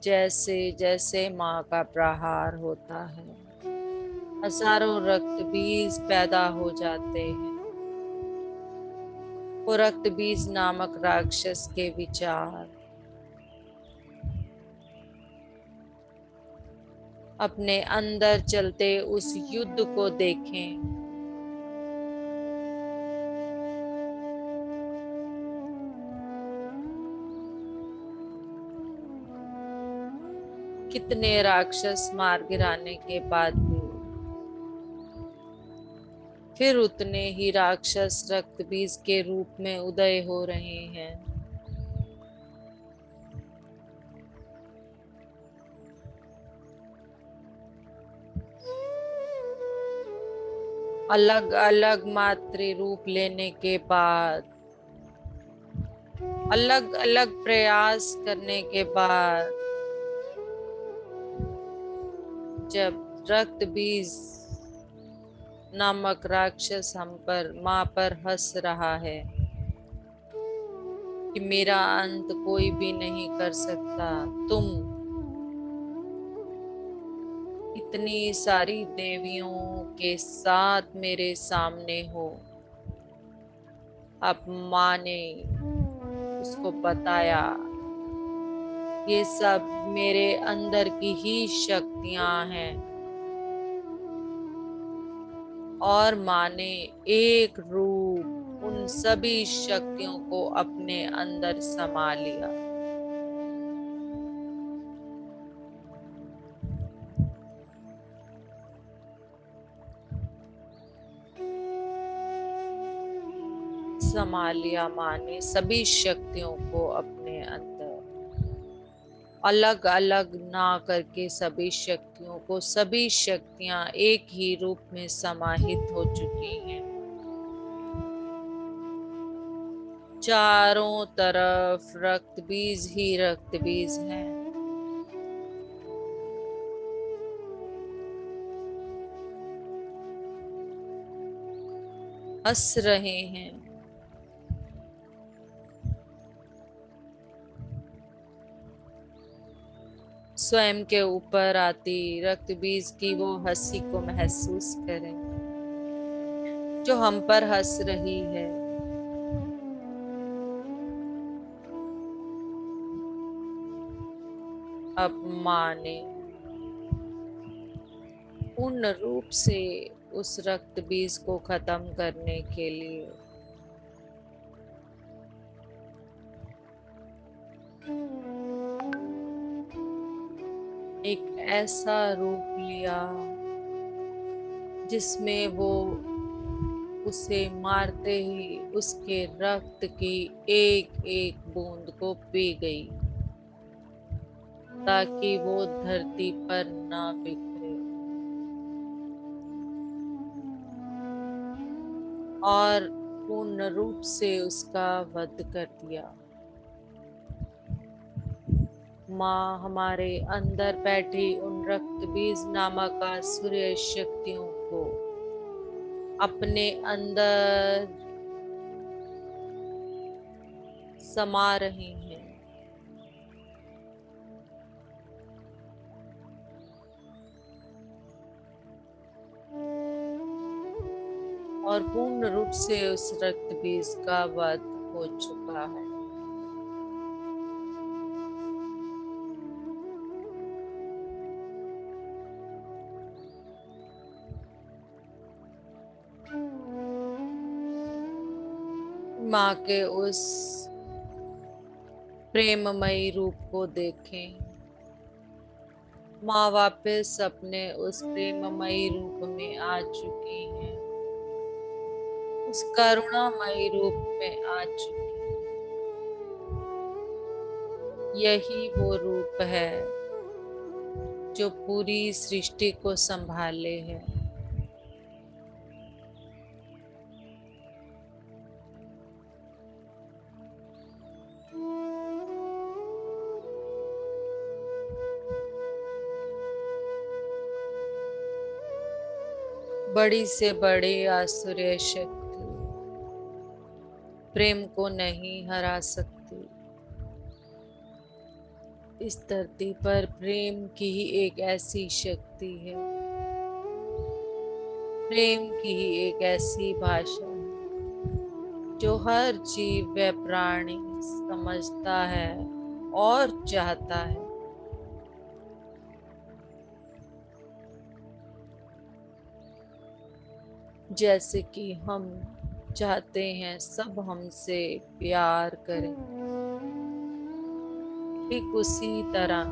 S1: जैसे जैसे माँ का प्रहार होता है, हजारों रक्त बीज पैदा हो जाते हैं। वो रक्त बीज नामक राक्षस के विचार अपने अंदर चलते उस युद्ध को देखें। कितने राक्षस मार गिराने के बाद भी फिर उतने ही राक्षस रक्त बीज के रूप में उदय हो रहे हैं। अलग अलग मातृ रूप लेने के बाद, अलग अलग प्रयास करने के बाद, जब रक्त बीज नामक राक्षस हम पर, माँ पर हंस रहा है कि मेरा अंत कोई भी नहीं कर सकता, तुम इतनी सारी देवियों के साथ मेरे सामने हो। अब माँ ने उसको बताया ये सब मेरे अंदर की ही शक्तियां हैं, और माँ ने एक रूप उन सभी शक्तियों को अपने अंदर समा लिया। समा लिया माँ ने सभी शक्तियों को अपने अंदर, अलग अलग ना करके सभी शक्तियों को। सभी शक्तियां एक ही रूप में समाहित हो चुकी हैं। चारों तरफ रक्त बीज ही रक्त बीज हैं। हंस रहे हैं। स्वयं के ऊपर आती रक्त बीज की वो हंसी को महसूस करें जो हम पर हंस रही है। अब माँ ने पूर्ण रूप से उस रक्त बीज को खत्म करने के लिए एक ऐसा रूप लिया जिसमें वो उसे मारते ही उसके रक्त की एक एक बूंद को पी गई, ताकि वो धरती पर ना बिखरे, और पूर्ण रूप से उसका वध कर दिया। माँ हमारे अंदर बैठी उन रक्त बीज नामक आसुरी शक्तियों को अपने अंदर समा रही हैं। और पूर्ण रूप से उस रक्त बीज का वध हो चुका है। माँ के उस प्रेममयी रूप को देखें। माँ वापस अपने उस प्रेममयी रूप में आ चुकी हैं, उस करुणामयी रूप में आ चुकी हैं। यही वो रूप है जो पूरी सृष्टि को संभाले है। बड़ी से बड़ी आसुरी शक्ति प्रेम को नहीं हरा सकती। इस धरती पर प्रेम की ही एक ऐसी शक्ति है प्रेम की ही एक ऐसी भाषा है जो हर जीव व प्राणी समझता है और चाहता है। जैसे कि हम चाहते हैं सब हमसे प्यार करें, ठीक उसी तरह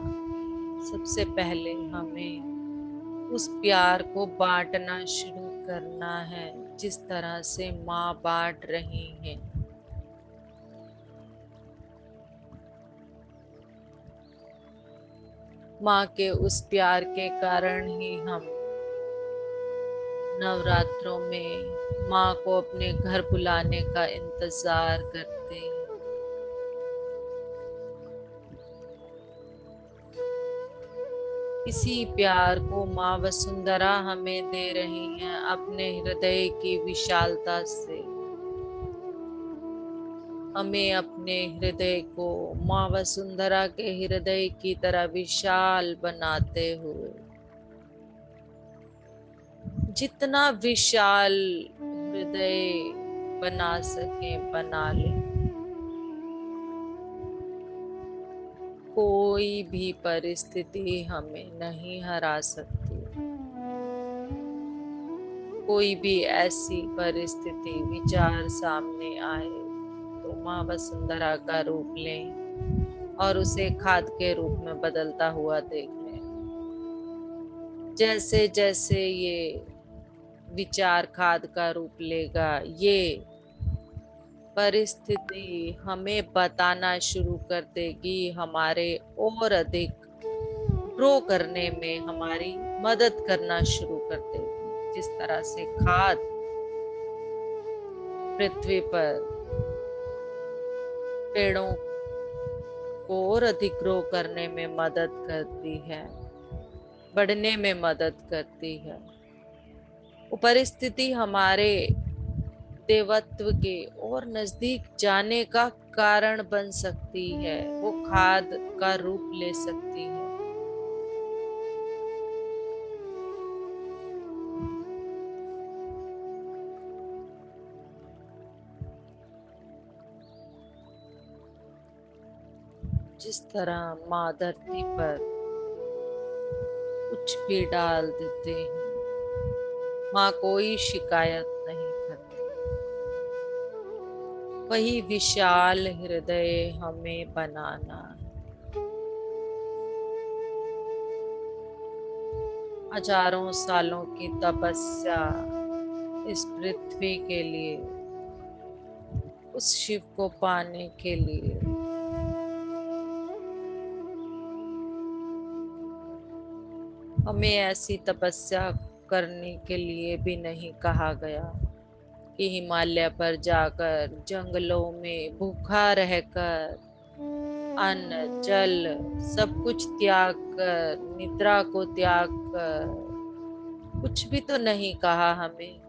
S1: सबसे पहले हमें उस प्यार को बांटना शुरू करना है, जिस तरह से माँ बांट रही है। माँ के उस प्यार के कारण ही हम नवरात्रों में माँ को अपने घर बुलाने का इंतजार करते हैं। इसी प्यार को माँ वसुंधरा हमें दे रही हैं अपने हृदय की विशालता से। हमें अपने हृदय को माँ वसुंधरा के हृदय की तरह विशाल बनाते हुए, जितना विशाल हृदय बना सके बना ले। कोई भी परिस्थिति हमें नहीं हरा सकती। कोई भी ऐसी परिस्थिति विचार सामने आए तो माँ वसुंधरा का रूप लें और उसे खाद के रूप में बदलता हुआ देख लें। जैसे जैसे ये विचार खाद का रूप लेगा, ये परिस्थिति हमें बताना शुरू कर देगी, हमारे और अधिक ग्रो करने में हमारी मदद करना शुरू कर देगी। जिस तरह से खाद पृथ्वी पर पेड़ों को और अधिक ग्रो करने में मदद करती है, बढ़ने में मदद करती है, वो परिस्थिति हमारे देवत्व के और नजदीक जाने का कारण बन सकती है, वो खाद का रूप ले सकती है। जिस तरह माँ धरती पर कुछ भी डाल देते हैं, माँ कोई शिकायत नहीं करती। वही विशाल हृदय हमें बनाना है। हजारों सालों की तपस्या इस पृथ्वी के लिए, उस शिव को पाने के लिए। हमें ऐसी तपस्या करने के लिए भी नहीं कहा गया कि हिमालय पर जाकर जंगलों में भूखा रहकर अन्न जल सब कुछ त्याग कर, निद्रा को त्याग कर, कुछ भी तो नहीं कहा हमें।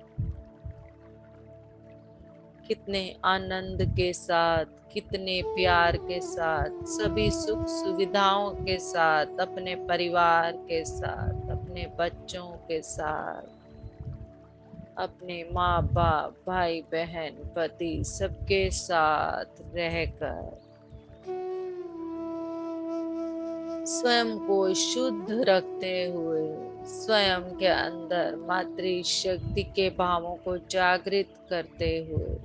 S1: कितने आनंद के साथ, कितने प्यार के साथ, सभी सुख सुविधाओं के साथ, अपने परिवार के साथ, अपने बच्चों के साथ, अपने माँ बाप भाई बहन पति सबके साथ रहकर स्वयं को शुद्ध रखते हुए, स्वयं के अंदर मातृ शक्ति के भावों को जागृत करते हुए,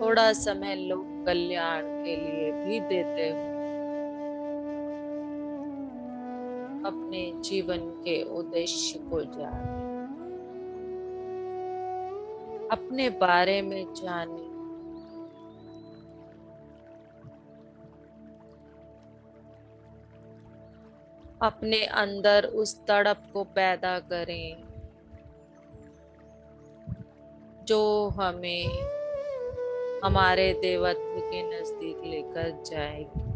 S1: थोड़ा समय लोक कल्याण के लिए भी देते हुए अपने जीवन के उद्देश्य को जाने, अपने बारे में जाने, अपने अंदर उस तड़प को पैदा करें जो हमें हमारे देवत्व के नजदीक लेकर जाएगी।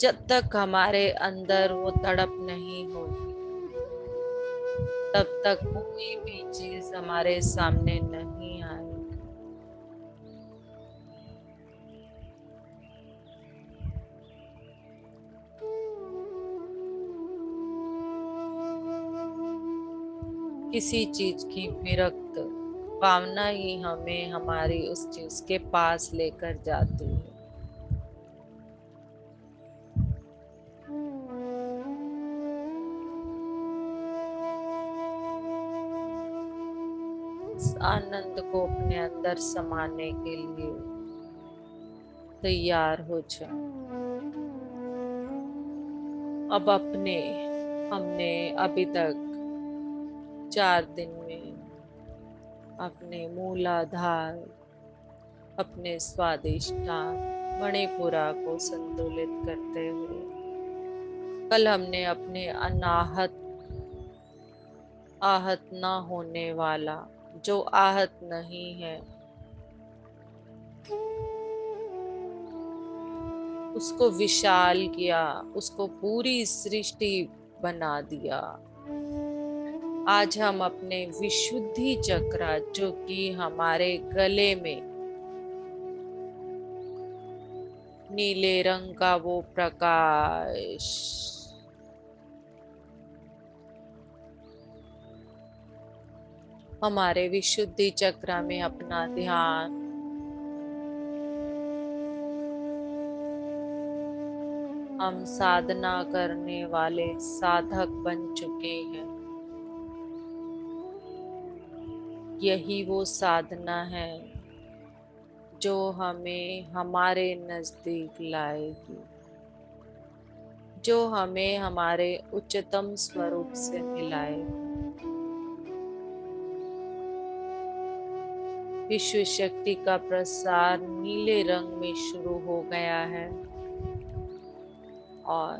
S1: जब तक हमारे अंदर वो तड़प नहीं होगी, तब तक कोई भी चीज हमारे सामने नहीं आएगी। किसी चीज की विरक्त भावना ही हमें हमारी उस चीज के पास लेकर जाती है। इस आनंद को अपने अंदर समाने के लिए तैयार हो जाए। अब हमने अभी तक 4 दिन में अपने मूलाधार, अपने स्वादिष्टान मणिपुरा को संतुलित करते हुए, कल हमने अपने आहत न होने वाला, जो आहत नहीं है, उसको विशाल किया, उसको पूरी सृष्टि बना दिया। आज हम अपने विशुद्धि चक्र, जो कि हमारे गले में नीले रंग का वो प्रकाश, हमारे विशुद्धि चक्र में अपना ध्यान हम साधना करने वाले साधक बन चुके हैं। यही वो साधना है जो हमें हमारे नजदीक लाएगी, जो हमें हमारे उच्चतम स्वरूप से मिलाएगी। विश्व शक्ति का प्रसार नीले रंग में शुरू हो गया है और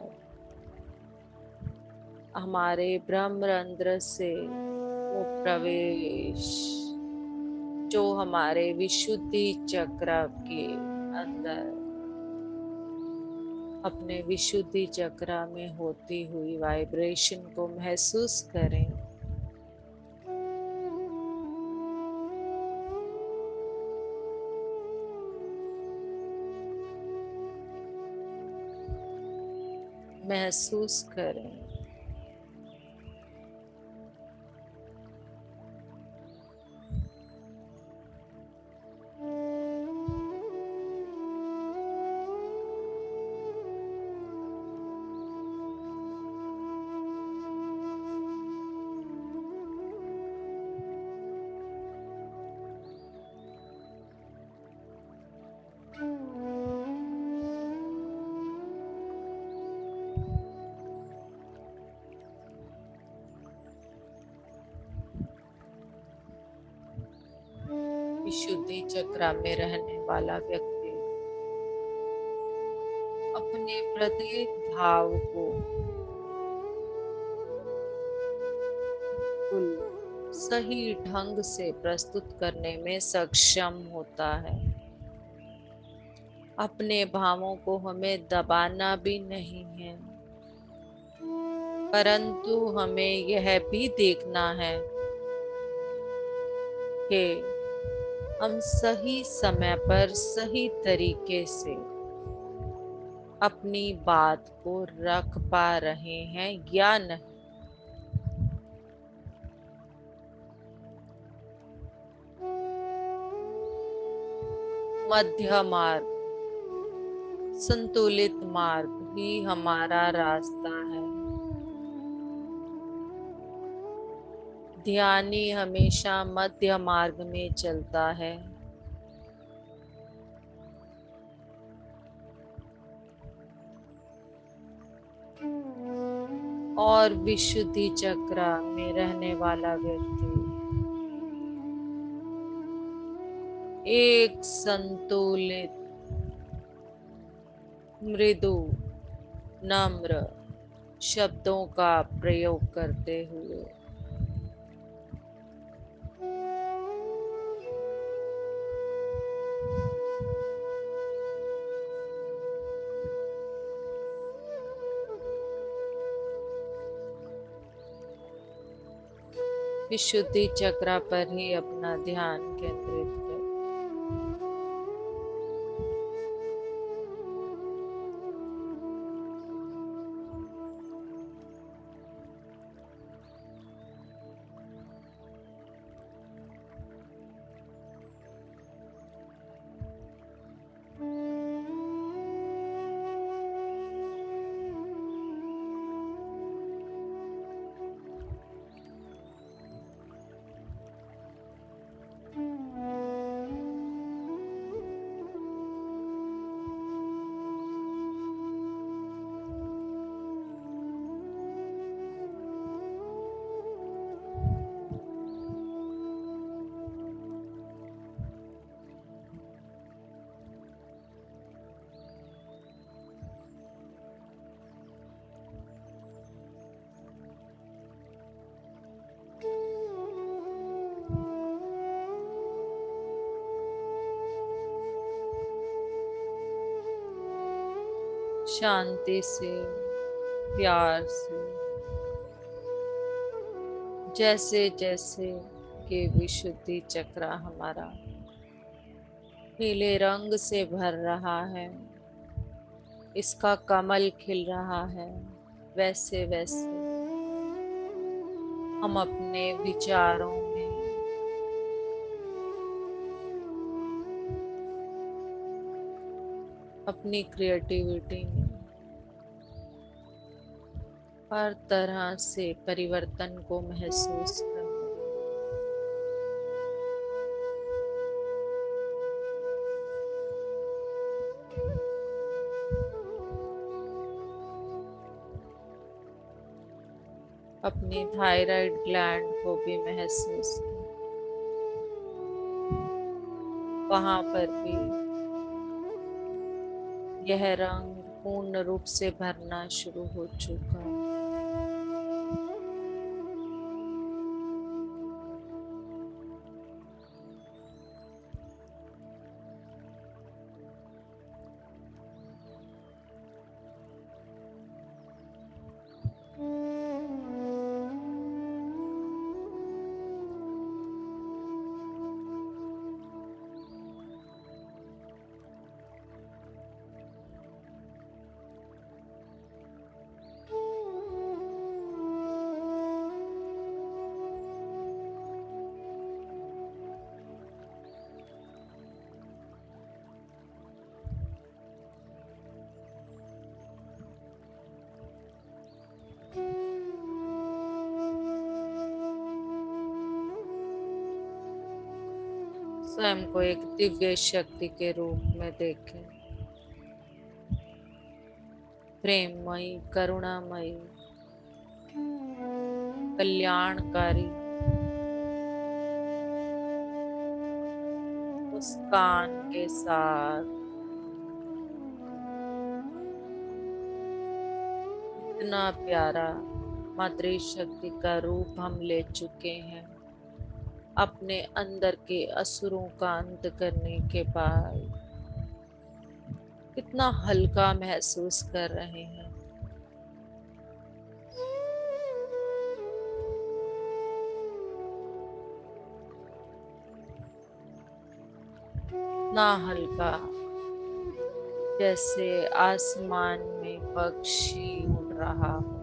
S1: हमारे ब्रह्मरंध्र से वो प्रवेश, जो हमारे विशुद्धि चक्र के अंदर अपने विशुद्धि चक्र में होती हुई वाइब्रेशन को महसूस करें। महसूस करें। विशुद्धि चक्र में रहने वाला व्यक्ति अपने प्रत्येक भाव को बिल्कुल सही ढंग से प्रस्तुत करने में सक्षम होता है। अपने भावों को हमें दबाना भी नहीं है, परंतु हमें यह भी देखना है कि हम सही समय पर सही तरीके से अपनी बात को रख पा रहे हैं या नहीं। मध्य मार्ग, संतुलित मार्ग ही हमारा रास्ता है। ध्यानी हमेशा मध्य मार्ग में चलता है और विशुद्धि चक्र में रहने वाला व्यक्ति एक संतुलित, मृदु, नम्र शब्दों का प्रयोग करते हुए विशुद्धि चक्र पर ही अपना ध्यान केंद्रित करें। शांति से, प्यार से, जैसे जैसे ये विशुद्धि चक्र हमारा पीले रंग से भर रहा है, इसका कमल खिल रहा है, वैसे वैसे हम अपने विचारों में, अपनी क्रिएटिविटी में हर तरह से परिवर्तन को महसूस करें। अपनी थायराइड ग्लैंड को भी महसूस करें, वहां पर भी यह रंग पूर्ण रूप से भरना शुरू हो चुका है। स्वयं को एक दिव्य शक्ति के रूप में देखें, प्रेममयी, करुणामयी, कल्याणकारी, मुस्कान के साथ। इतना प्यारा मातृशक्ति का रूप हम ले चुके हैं अपने अंदर के असुरों का अंत करने के बाद। कितना हल्का महसूस कर रहे हैं। ना हल्का, जैसे आसमान में पक्षी उड़ रहा हो।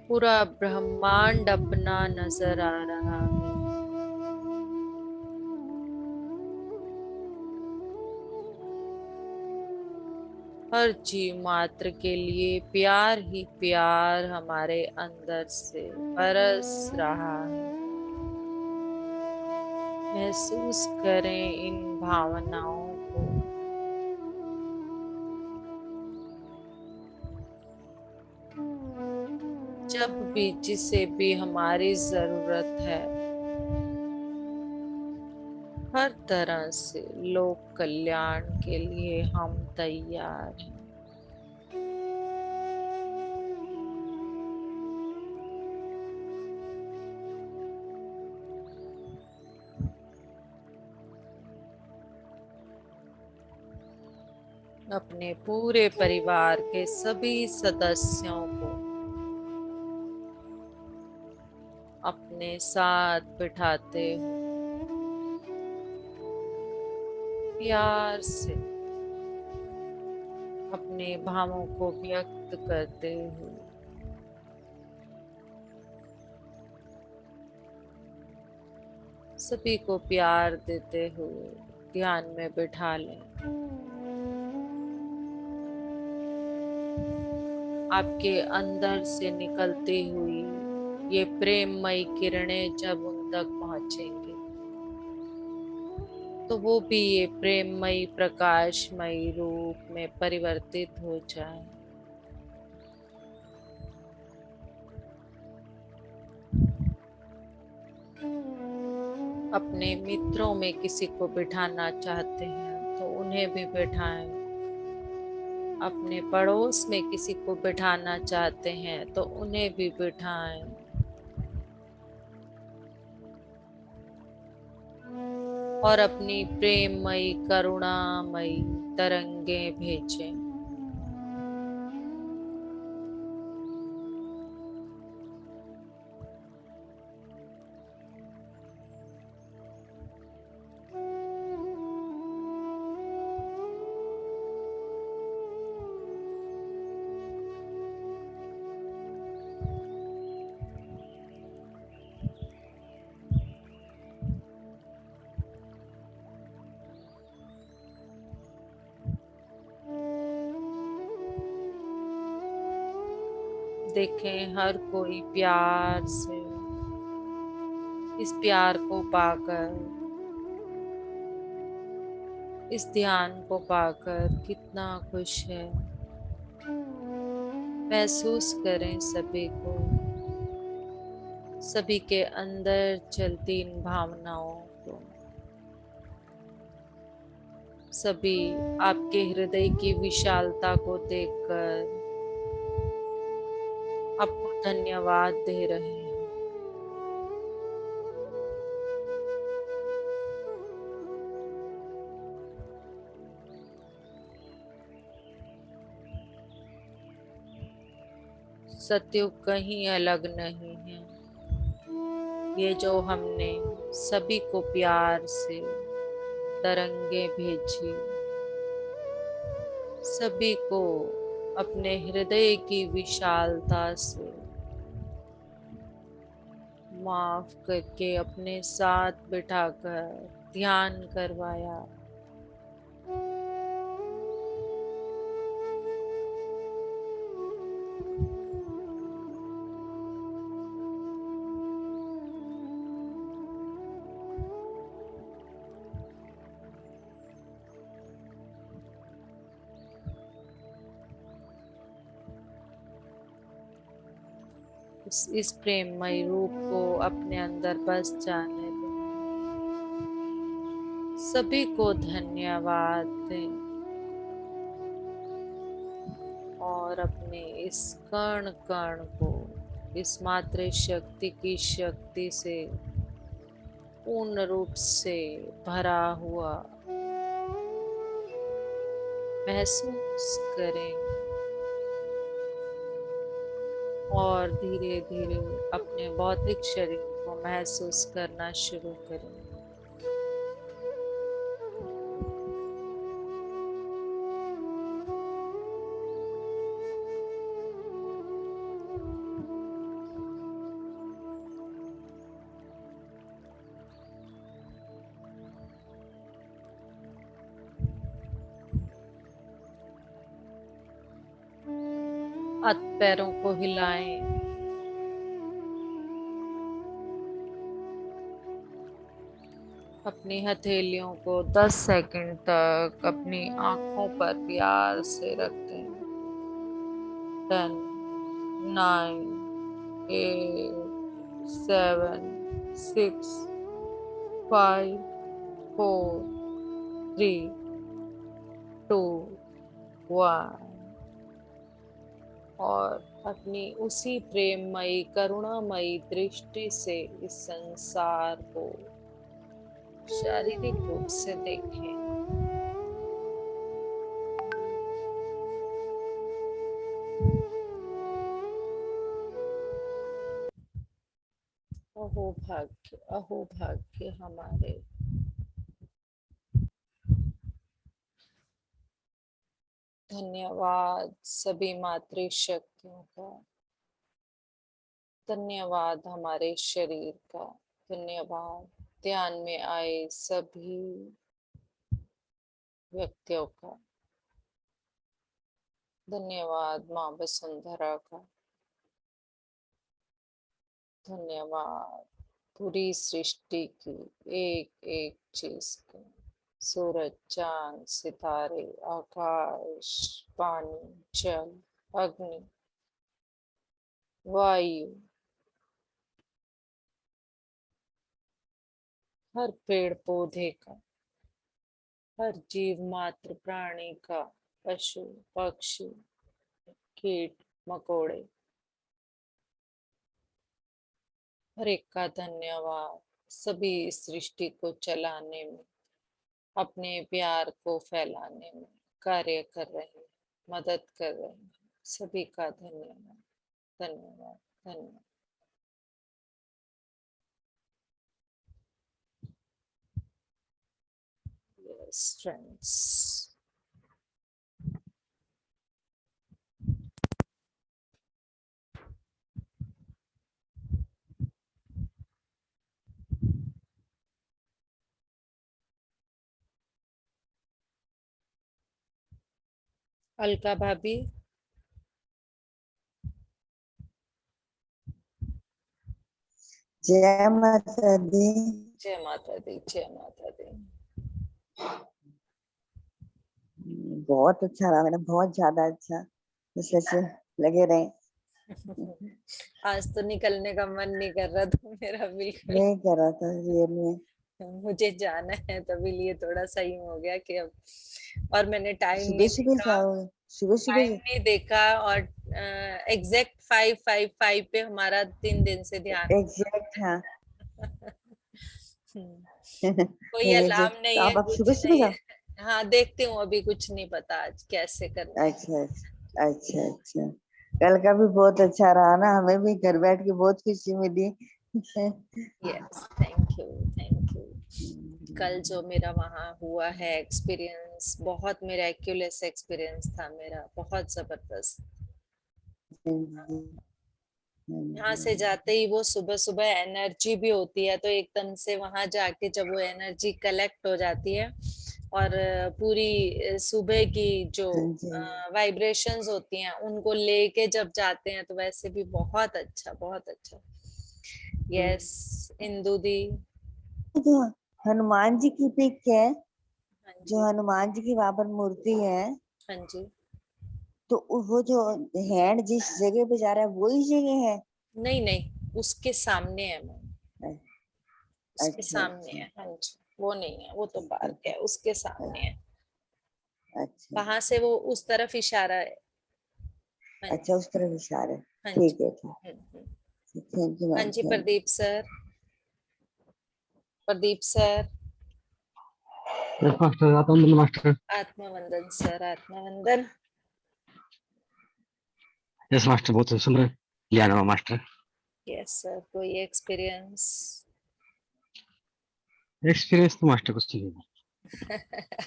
S1: पूरा ब्रह्मांड अपना नजर आ रहा है। हर जीव मात्र के लिए प्यार ही प्यार हमारे अंदर से बरस रहा है। महसूस करें इन भावनाओं को। जब भी जिसे भी हमारी जरूरत है, हर तरह से लोक कल्याण के लिए हम तैयार हैं। अपने पूरे परिवार के सभी सदस्यों को अपने साथ बिठाते हुए प्यार से अपने भावों को व्यक्त करते हुए सभी को प्यार देते हुए ध्यान में बिठा लें। आपके अंदर से निकलती हुई ये प्रेममयी किरणें जब उन तक पहुंचेंगे तो वो भी ये प्रेममयी प्रकाशमयी रूप में परिवर्तित हो जाए। अपने मित्रों में किसी को बिठाना चाहते हैं तो उन्हें भी बिठाएं। अपने पड़ोस में किसी को बिठाना चाहते हैं तो उन्हें भी बिठाएं। और अपनी प्रेममयी करुणामयी तरंगे भेजें। देखें हर कोई प्यार से इस प्यार को पाकर, इस ध्यान को पाकर कितना खुश है। महसूस करें सभी को, सभी के अंदर चलती इन भावनाओं को। सभी आपके हृदय की विशालता को देखकर आपको धन्यवाद दे रहे हैं। सतयुग कहीं अलग नहीं है। ये जो हमने सभी को प्यार से तरंगे भेजी, सभी को अपने हृदय की विशालता से माफ करके अपने साथ बिठाकर ध्यान करवाया, इस प्रेममय रूप को अपने अंदर बस जाने दें। सभी को धन्यवाद दें और अपने इस कण कण को इस मातृ शक्ति की शक्ति से पूर्ण रूप से भरा हुआ महसूस करें और धीरे धीरे अपने भौतिक शरीर को महसूस करना शुरू करें। हाथ पैरों को हिलाएं, अपनी हथेलियों को 10 सेकंड तक अपनी आंखों पर प्यार से रखें। 10, 9, 8, 7, 6, 5, 4, 3, 2, 1 और अपनी उसी प्रेममयी करुणामयी दृष्टि से इस संसार को शारीरिक रूप से देखें। अहो भाग्य हमारे। धन्यवाद सभी मातृ शक्तियों का, धन्यवाद हमारे शरीर का, धन्यवाद ध्यान में आए सभी व्यक्तियों का, धन्यवाद माँ वसुंधरा का, धन्यवाद पूरी सृष्टि की एक एक चीज को, सूरज, चांद, सितारे, आकाश, पानी, जल, अग्नि, वायु, हर पेड़ पौधे का, हर जीव मात्र प्राणी का, पशु पक्षी, कीट मकोड़े, हर एक का धन्यवाद सभी इस सृष्टि को चलाने में, अपने प्यार को फैलाने में कार्य कर रहे हैं, मदद कर रहे हैं। सभी का धन्यवाद, धन्यवाद, धन्यवाद। Yes, friends. अलका भाभी,
S3: जय माता दी।
S1: जय माता दी, जय माता दी।
S3: बहुत अच्छा रहा मैडम, बहुत ज्यादा अच्छा। बस ऐसे लगे रहे।
S1: आज तो निकलने का मन नहीं कर रहा था मेरा बिल्कुल।
S3: नहीं कर रहा था रियली।
S1: मुझे जाना है, तभी लिए थोड़ा सही हो गया कि अब। और मैंने टाइम
S3: सुबह
S1: नहीं
S3: सुबह
S1: देखा,
S3: जाओगे? सुबह सुबह
S1: टाइम नहीं देखा। और एग्जैक्ट 5:55 पे हमारा 3 दिन से ध्यान
S3: एग्जैक्ट हाँ।
S1: कोई
S3: जो
S1: अलार्म
S3: तो
S1: नहीं है,
S3: आप
S1: कुछ
S3: सुबह सुबह
S1: नहीं
S3: जाओ?
S1: है। हाँ, देखती हूँ, अभी कुछ नहीं पता आज कैसे करना है।
S3: अच्छा अच्छा अच्छा अच्छा। कल का भी बहुत अच्छा रहा ना, हमें भी घर बैठ के बहुत खुशी मिली।
S1: Yes, thank you, thank you. कल जो मेरा वहाँ हुआ है एक्सपीरियंस, बहुत मिरेक्युलस एक्सपीरियंस था मेरा, बहुत जबरदस्त। यहाँ से जाते ही वो सुबह सुबह एनर्जी भी होती है, तो एकदम से वहां जाके जब वो एनर्जी कलेक्ट हो जाती है और पूरी सुबह की जो वाइब्रेशंस होती हैं उनको लेके जब जाते हैं, तो वैसे भी बहुत अच्छा, बहुत अच्छा। यस, इंदु दी।
S3: जो हनुमान जी की पिक है,
S1: हाँ
S3: जो
S1: जी,
S3: हनुमान जी की वहां पर मूर्ति है,
S1: हाँ जी।
S3: तो वो जो हैंड जिस जगह पे जा रहा है वही जगह है?
S1: नहीं नहीं, उसके सामने है मैम, उसके
S3: अच्छा
S1: सामने
S3: अच्छा
S1: है। हाँ जी, वो नहीं है, वो तो
S3: ठीक
S1: पार्क है, उसके सामने है।
S3: अच्छा
S1: वहां से वो उस तरफ इशारा है। हाँ
S3: अच्छा,
S1: जी,
S3: उस तरह इशारा है।
S1: हाँ जी।
S3: ठीक है ठीक।
S1: हम्म।
S3: थैंक यू
S1: हाँ
S3: मैम,
S1: जी,
S3: thank
S1: Pradeep sir, Pradeep sir.
S4: Yes master, आत्मबंधन मास्टर।
S1: आत्मवंदन सर, आत्मवंदन।
S4: यस मास्टर, बहुत सुंदर ज्ञान हुआ मास्टर।
S1: यस सर, कोई एक्सपीरियंस?
S4: एक्सपीरियंस तो मास्टर कुछ नहीं है।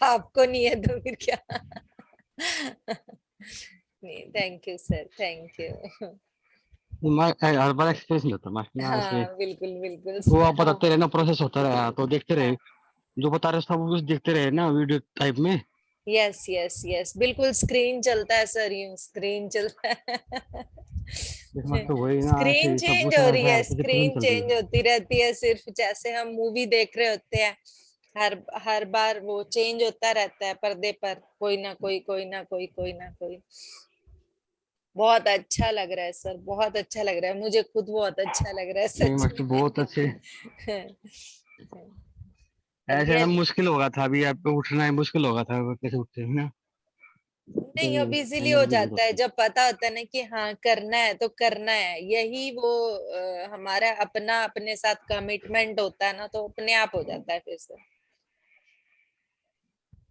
S1: आपको नहीं है तो फिर क्या? नहीं, thank you sir, thank you.
S4: Her bar experience नहीं होता मास्टर ना, ऐसे
S1: हाँ, बिल्कुल बिल्कुल
S4: वो आप
S1: सर।
S4: बताते रहे ना, प्रोसेस होता रहा तो देखते रहे,
S1: हाँ,
S4: जो बता रहे सब कुछ देखते रहे ना वीडियो टाइप में।
S1: यस यस यस, बिल्कुल स्क्रीन चलता है सर, यूं स्क्रीन चलता है।
S4: यस मास्टर, वही ना
S1: स्क्रीन
S4: ऐसे सब
S1: चेंज
S4: कुछ
S1: हो रही
S4: ऐसा
S1: है,
S4: ऐसे फिल्म
S1: स्क्रीन
S4: चल रही
S1: चेंज
S4: है।
S1: होती रहती है, सिर्फ जैसे हम मूवी देख रहे होते हैं। हर हर बार वो चेंज होता रहता है पर्दे पर, कोई ना कोई, कोई ना कोई, कोई ना कोई। बहुत अच्छा लग रहा है सर, बहुत अच्छा लग रहा है, मुझे खुद बहुत अच्छा लग रहा है
S4: नहीं
S1: सच
S4: मास्टर, बहुत अच्छे।
S1: में।
S4: ऐसे ना
S1: रियल
S4: मुश्किल होगा था, अभी आप पे उठना है मुश्किल होगा था, कैसे उठते हैं ना।
S1: नहीं, अब इजीली हो
S4: एनर्जी बहुत
S1: जाता है
S4: होती
S1: जब पता होता है ना कि हाँ करना है तो करना है, यही वो हमारा अपना अपने साथ कमिटमेंट होता है ना, तो अपने आप हो जाता है फिर से।
S4: है।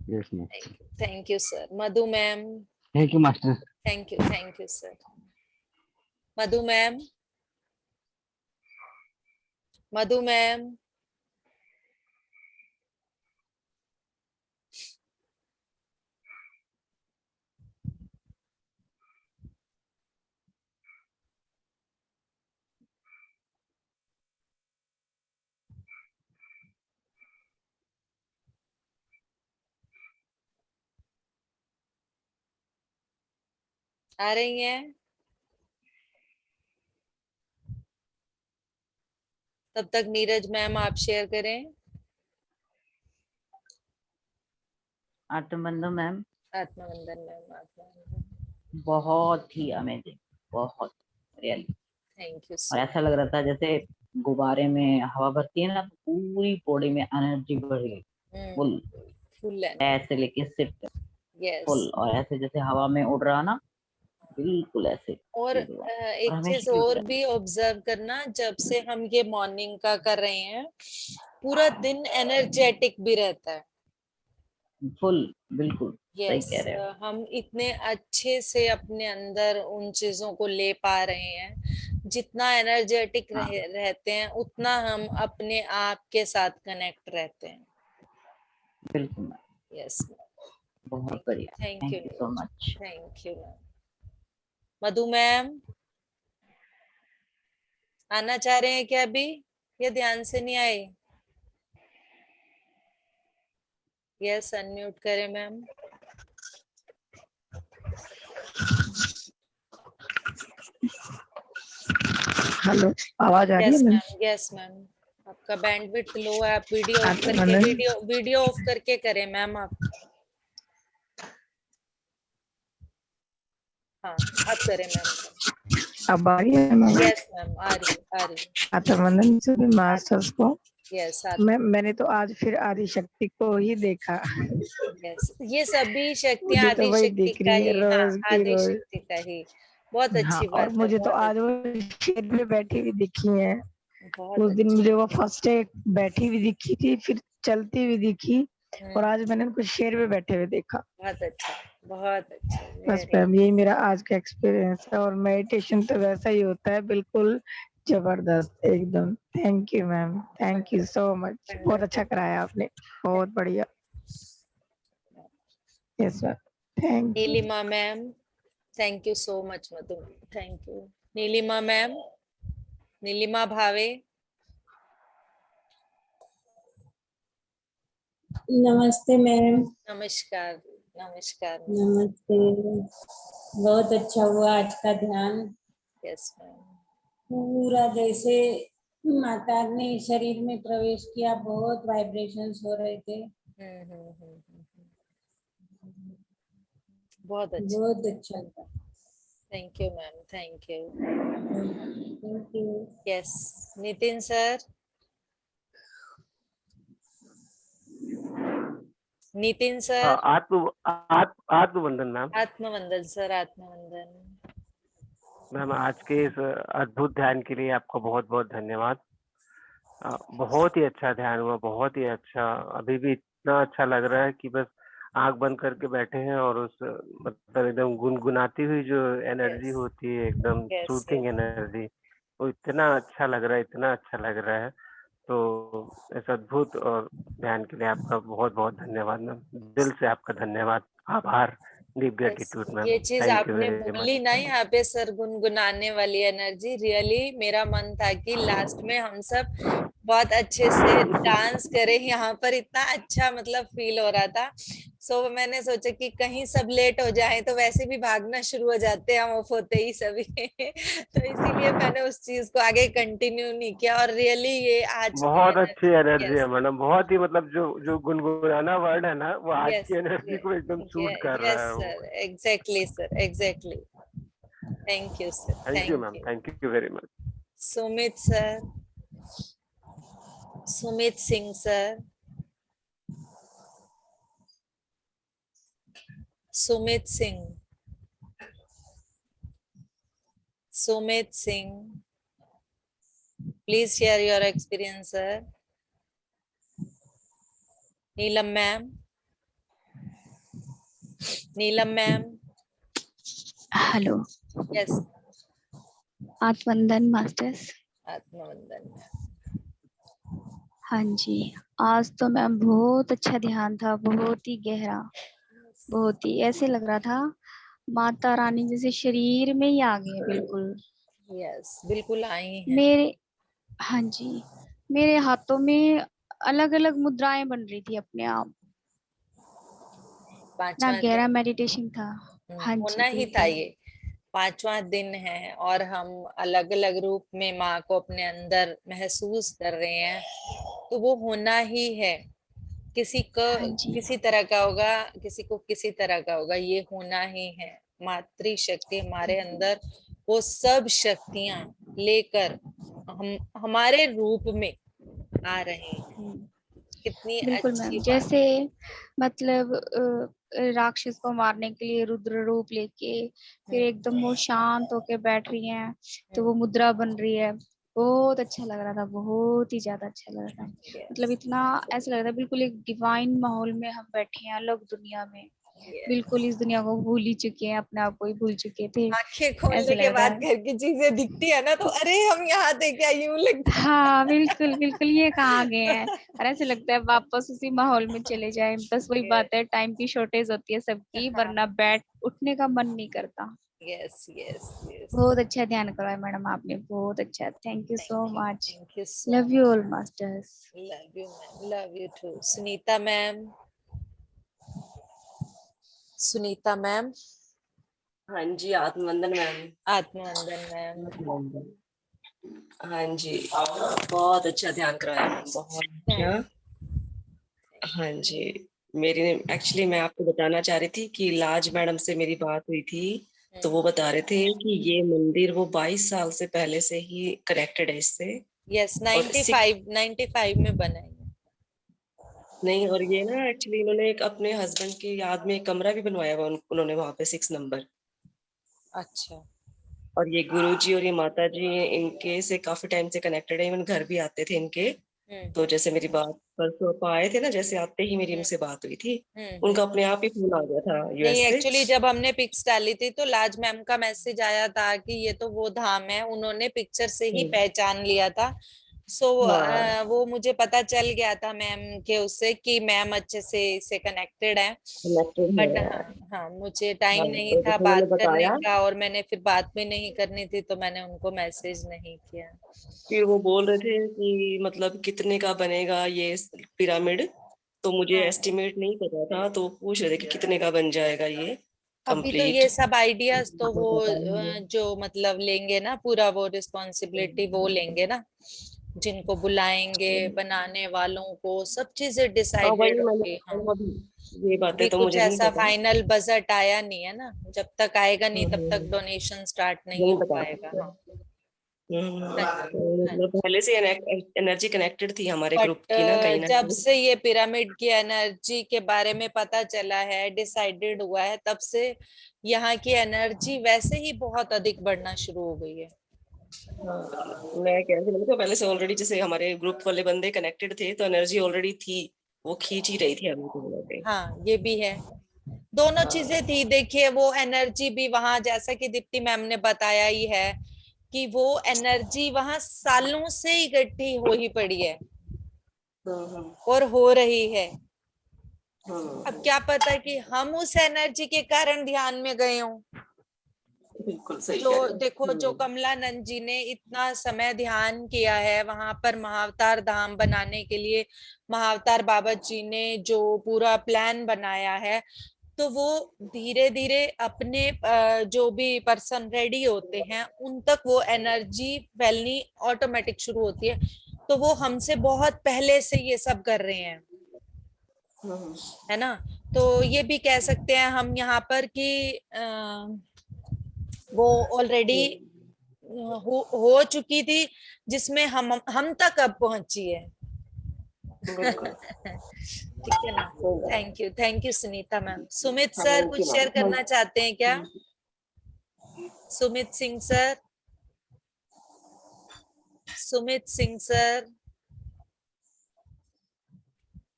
S4: Yes master,
S1: thank you sir. Madhu ma'am.
S4: Thank you master.
S1: Thank you sir. Madhu ma'am, Madhu ma'am. आ रही हैं? तब तक नीरज मैम आप शेयर करें।
S2: आत्मबंधु मैम,
S1: आत्मवंदन मैम, आत्मवंदन।
S2: बहुत ही अमेजिंग, बहुत रियली।
S1: थैंक यू
S2: और
S1: सो
S2: ऐसा लग रहा था जैसे गुब्बारे में हवा भरती है ना, तो पूरी बॉडी में एनर्जी बढ़ गई। Full,
S1: much. फुल
S2: ऐसे
S1: एनर्जी।
S2: लेके सिर तक
S1: यस।
S2: फुल, और ऐसे जैसे हवा में उड़ रहा ना, बिल्कुल ऐसे
S1: और
S2: फील हुआ। और
S1: एक चीज
S2: हमेशा फील
S1: और
S2: करना।
S1: भी ऑब्जर्व करना, जब से हम ये मॉर्निंग का कर रहे हैं, पूरा दिन एनर्जेटिक भी रहता है।
S2: फुल, बिल्कुल सही
S1: यस,
S2: कह रहे हो।
S1: हम इतने अच्छे से अपने अंदर उन चीजों को ले पा रहे हैं। जितना एनर्जेटिक
S2: हाँ,
S1: रहते हैं उतना हम अपने आप के साथ कनेक्ट रहते हैं।
S2: बिल्कुल मैम,
S1: यस,
S2: बहुत
S1: थैंक यू,
S2: बढ़िया,
S1: thank
S2: thank
S1: you
S2: you so
S1: Neeraj,
S2: much.
S1: Thank you ma'am. Madhu ma'am आना चाह रहे हैं क्या अभी, या ध्यान से नहीं आए? यस, अनम्यूट करें मैम।
S5: हेलो, आवाज आ रही है
S1: yes
S5: ma'am?
S1: Ma'am, yes ma'am. आपका बैंडविड्थ लो है, आप वीडियो ऑफ
S5: आत्म
S1: करके,
S5: मनन।
S1: वीडियो ऑफ करके करें मैम आप। हाँ, अब करें मैम।
S5: अब आ रही है मैम?
S1: यस मैम, आ रही है, आ रही है।
S5: आत्म मनन से भी मास्टर्स को
S1: यस,
S5: मैंने तो आज फिर आदि शक्ति को ही देखा।
S1: यस, ये सभी शक्तियां
S5: मुझे तो
S1: आदि
S5: वही
S1: शक्ति
S5: दिख
S1: का
S5: रही है
S1: ही, हाँ,
S5: रोज की
S1: आदि
S5: रोज।
S1: शक्ति का ही। बहुत
S5: हाँ,
S1: अच्छी
S5: और
S1: बात है,
S5: मुझे तो
S1: बहुत
S5: आज
S1: अच्छी,
S5: वो शेर में बैठी हुई दिखी है।
S1: बहुत
S5: उस दिन
S1: अच्छी।
S5: मुझे वो फर्स्ट डे बैठी हुई दिखी थी, फिर चलती हुई दिखी, और आज मैंने उनको शेर में बैठे हुए देखा।
S1: बहुत अच्छा, बहुत अच्छा,
S5: बस
S1: वेरी।
S5: मैम, यही मेरा आज का एक्सपीरियंस है, और मेडिटेशन तो वैसा ही होता है, बिल्कुल जबरदस्त एकदम। Thank you ma'am, thank you so much, बहुत अच्छा
S1: वंडरफुल।
S5: कराया आपने, बहुत बढ़िया। Yes ma'am, thank you.
S1: Neelima ma'am, thank you so much Madhu, thank you. Neelima ma'am, Neelima Bhave.
S6: नमस्ते मैम।
S1: नमस्कार, नमस्कार।
S6: नमस्ते। बहुत अच्छा हुआ आज का ध्यान।
S1: Yes ma'am.
S6: पूरा जैसे माता ने शरीर में प्रवेश किया, बहुत वाइब्रेशंस हो रहे थे।
S1: बहुत अच्छा,
S6: बहुत अच्छा था।
S1: Thank you ma'am, thank you.
S6: Thank you.
S1: Yes, Nitin sir. Nitin sir.
S7: आत्मवंदन मैम।
S1: आत्मवंदन सर, आत्मवंदन।
S7: मैम, आज के इस अद्भुत ध्यान के लिए आपका बहुत बहुत धन्यवाद। बहुत ही अच्छा ध्यान हुआ, बहुत ही अच्छा। अभी भी इतना अच्छा लग रहा है कि बस आंख बंद करके बैठे हैं, और उस मतलब एकदम गुनगुनाती हुई जो एनर्जी
S1: यस,
S7: होती है, एकदम
S1: यस,
S7: सूथिंग
S1: यस।
S7: एनर्जी, वो इतना अच्छा लग रहा है, इतना अच्छा लग रहा है। तो इस अद्भुत और ध्यान के लिए आपका बहुत बहुत धन्यवाद मैम, दिल से आपका धन्यवाद, आभार, डीप
S1: यस,
S7: ग्रेटिट्यूड मैम।
S1: ये चीज
S7: थैंक यू
S1: आपने
S7: वेरी मच।
S1: बोली ना यहाँ पे, सर गुनगुनाने वाली एनर्जी, रियली मेरा मन था कि लास्ट में हम सब बहुत अच्छे से डांस करें यहाँ पर, इतना अच्छा मतलब फील हो रहा था। सो मैंने सोचा कि कहीं सब लेट हो जाए, तो वैसे भी भागना शुरू हो जाते हैं हम ऑफ होते ही सभी। तो इसीलिए मैंने उस चीज को आगे कंटिन्यू नहीं किया, और रियली ये आज की
S7: बहुत अच्छी
S1: एनर्जी।
S7: एनर्जी है
S1: यस,
S7: मैडम, बहुत ही मतलब जो जो गुनगुनाना वर्ड है ना, वो आज
S1: यस,
S7: की एनर्जी को एकदम सूट कर
S1: यस
S7: रहा है वो।
S1: Sir, exactly sir, exactly. Thank you sir,
S7: thank you
S1: thank
S7: ma'am,
S1: you.
S7: Thank you very much.
S1: Sumit sir, Sumit Singh sir, Sumit Singh, Sumit Singh, please share your experience sir. Neelam ma'am, Neelam ma'am.
S8: Hello,
S1: yes,
S8: आत्मवंदन masters.
S1: आत्मवंदन ma'am.
S8: हाँ जी, आज तो मैम बहुत अच्छा ध्यान था, बहुत ही गहरा, बहुत ही ऐसे लग रहा था माता रानी जैसे शरीर में ही आ गए बिल्कुल।
S1: यस, बिल्कुल आई हैं।
S8: मेरे, हाँ जी, मेरे हाथों में अलग अलग मुद्राएं बन रही थी अपने आप। इतना
S1: पांचवा
S8: गहरा
S1: दिन
S8: मेडिटेशन था। हाँ जी,
S1: होना ही था
S8: बिल्कुल।
S1: ये। पांचवा दिन है और हम अलग अलग रूप में माँ को अपने अंदर महसूस कर रहे हैं, तो वो होना ही है। किसी को
S8: हाँ जी,
S1: किसी तरह का होगा, किसी को किसी तरह का होगा, ये होना ही है। मातृ शक्ति हमारे अंदर वो सब शक्तियां लेकर हम हमारे रूप में आ रहे हैं। कितनी
S8: बिल्कुल
S1: अच्छी
S8: मैम।
S1: बात।
S8: जैसे मतलब राक्षस को मारने के लिए रुद्र रूप लेके फिर एकदम वो शांत होके बैठ रही हैं, तो वो मुद्रा बन रही है। बहुत अच्छा लग रहा था, बहुत ही ज्यादा अच्छा लग रहा था। मतलब
S1: Yes,
S8: इतना ऐसा लग रहा था बिल्कुल एक डिवाइन माहौल में हम बैठे हैं, अलग दुनिया में,
S1: yes.
S8: बिल्कुल इस दुनिया को भूल ही चुके हैं, अपने आप को ही भूल चुके थे।
S1: आंखें
S8: ऐसे
S1: खोलने के
S8: लग रहा
S1: बाद
S8: है।
S1: घर की चीजें दिखती है ना, तो अरे हम यहाँ थे क्या, यूं लगता है।
S8: हाँ बिल्कुल बिल्कुल, ये कहाँ गए हैं, और ऐसे लगता है वापस उसी माहौल में चले जाए। बस वही बात है, टाइम की शॉर्टेज होती है सबकी,
S1: हाँ,
S8: वरना बैठ उठने का मन नहीं करता।
S1: Yes yes yes.
S8: बहुत अच्छा ध्यान करवाया मैडम आपने, बहुत अच्छा, thank you so much.
S1: Thank you so
S8: love you all masters.
S1: Love you ma'am, love you too. Sunita ma'am, Sunita ma'am,
S9: हाँ जी, आत्मवंदन मैम।
S1: आत्मवंदन मैम।
S9: हाँ जी, बहुत अच्छा ध्यान कराया मैम, बहुत अच्छा। हाँ जी, मेरी एक्चुअली मैं आपको बताना चाह रही थी कि लाज मैडम से मेरी बात हुई थी, तो वो बता रहे थे कि ये मंदिर वो 22 साल से पहले से ही कनेक्टेड है इससे।
S1: यस,
S9: और
S1: 95 में बना है।
S9: नहीं, और ये ना एक्चुअली इन्होंने एक अपने हस्बैंड की याद में एक कमरा भी बनवाया हुआ उन्होंने वहां पे 6 नंबर।
S1: अच्छा,
S9: और ये गुरुजी और ये माता जी इनके से काफी टाइम से कनेक्टेड है, इवन घर भी आते थे इनके। तो जैसे मेरी बात परसों आप आए थे ना, जैसे आते ही मेरी उनसे बात हुई थी, उनका अपने आप ही फोन आ गया था
S1: नहीं,
S9: यूएस से।
S1: एक्चुअली जब हमने पिक्स डाली थी तो लाज मैम का मैसेज आया था कि ये तो वो धाम है, उन्होंने पिक्चर से ही पहचान लिया था। सो
S9: हाँ,
S1: वो मुझे पता चल गया था मैम के उससे कि मैम अच्छे से इससे कनेक्टेड है।
S9: कनेक्टेड
S1: बट
S9: है।
S1: हाँ हाँ, मुझे टाइम
S9: हाँ,
S1: नहीं
S9: तो
S1: था
S9: जैसे
S1: बात
S9: उन्होंने
S1: करने
S9: बताया,
S1: का, और मैंने फिर बात भी नहीं करनी थी तो मैंने उनको मैसेज नहीं किया।
S9: फिर वो बोल रहे थे कि मतलब कितने का बनेगा ये पिरामिड, तो मुझे
S1: हाँ,
S9: एस्टिमेट नहीं पता था, तो पूछ रहे थे कि कितने का बन जाएगा ये
S1: अभी तो
S9: कंप्लीट।
S1: ये सब आइडियाज तो वो जो मतलब लेंगे ना, पूरा वो रिस्पॉन्सिबिलिटी वो लेंगे ना, जिनको बुलाएंगे, बनाने वालों को सब चीजें
S9: हाँ,
S1: डिसाइडेड
S9: वही मैंने
S1: होगी। हाँ,
S9: अभी ये बातें
S1: अभी
S9: तो
S1: कुछ
S9: मुझे नहीं
S1: ऐसा
S9: पता।
S1: फाइनल बजट आया नहीं है ना, जब तक आएगा नहीं तब तक
S9: हम्म,
S1: डोनेशन स्टार्ट नहीं
S9: नहीं
S1: हो
S9: बता
S1: पाएगा।
S9: सकते।
S1: हाँ हाँ
S9: तो
S1: हाँ।
S9: मतलब पहले से एनर्जी कनेक्टेड थी हमारे ग्रुप
S1: बट
S9: की ना, कहीं ना
S1: जब
S9: कहीं।
S1: से ये पिरामिड की एनर्जी के बारे में पता चला है, डिसाइडेड हुआ है, तब से यहाँ की एनर्जी वैसे ही बहुत अधिक बढ़ना शुरू हो गई है।
S9: हाँ, मैं कह रही थी मैंने तो पहले से ऑलरेडी, जैसे हमारे ग्रुप वाले बंदे कनेक्टेड थे तो एनर्जी ऑलरेडी थी, वो खींच ही रही थी हमें कहीं ना कहीं।
S1: हाँ, ये भी है, दोनों चीजें
S9: हाँ,
S1: थी। देखिए वो एनर्जी भी वहां, जैसा कि दीप्ति मैम ने बताया ही है कि वो एनर्जी वहां सालों से इकट्ठी हो ही पड़ी है
S9: हाँ,
S1: और हो रही है। अब
S9: हाँ,
S1: क्या पता कि हम उस एनर्जी के कारण ध्यान में गए हों।
S9: बिल्कुल सही
S1: जो
S9: कह रहे
S1: देखो, जो
S9: हो।
S1: कमलानंद जी ने इतना समय ध्यान किया है वहां पर महाअवतार धाम बनाने के लिए, महाअवतार बाबा जी ने जो पूरा प्लान बनाया है, तो वो धीरे धीरे अपने जो भी पर्सन रेडी होते हैं उन तक वो एनर्जी फैलनी ऑटोमेटिक शुरू होती है। तो वो हमसे बहुत पहले से ये सब कर रहे हैं,
S9: हाँ,
S1: है ना। तो ये भी कह सकते हैं हम यहाँ पर कि वो ऑलरेडी हो चुकी थी, जिसमें हम तक अब पहुंची है।
S9: बिल्कुल
S1: ठीक है ना।
S9: सही बात।
S1: Thank you Sunita ma'am. Sumit sir
S9: thank you
S1: कुछ शेयर
S9: मैम।
S1: करना चाहते हैं क्या? Sumit Singh sir, Sumit Singh sir.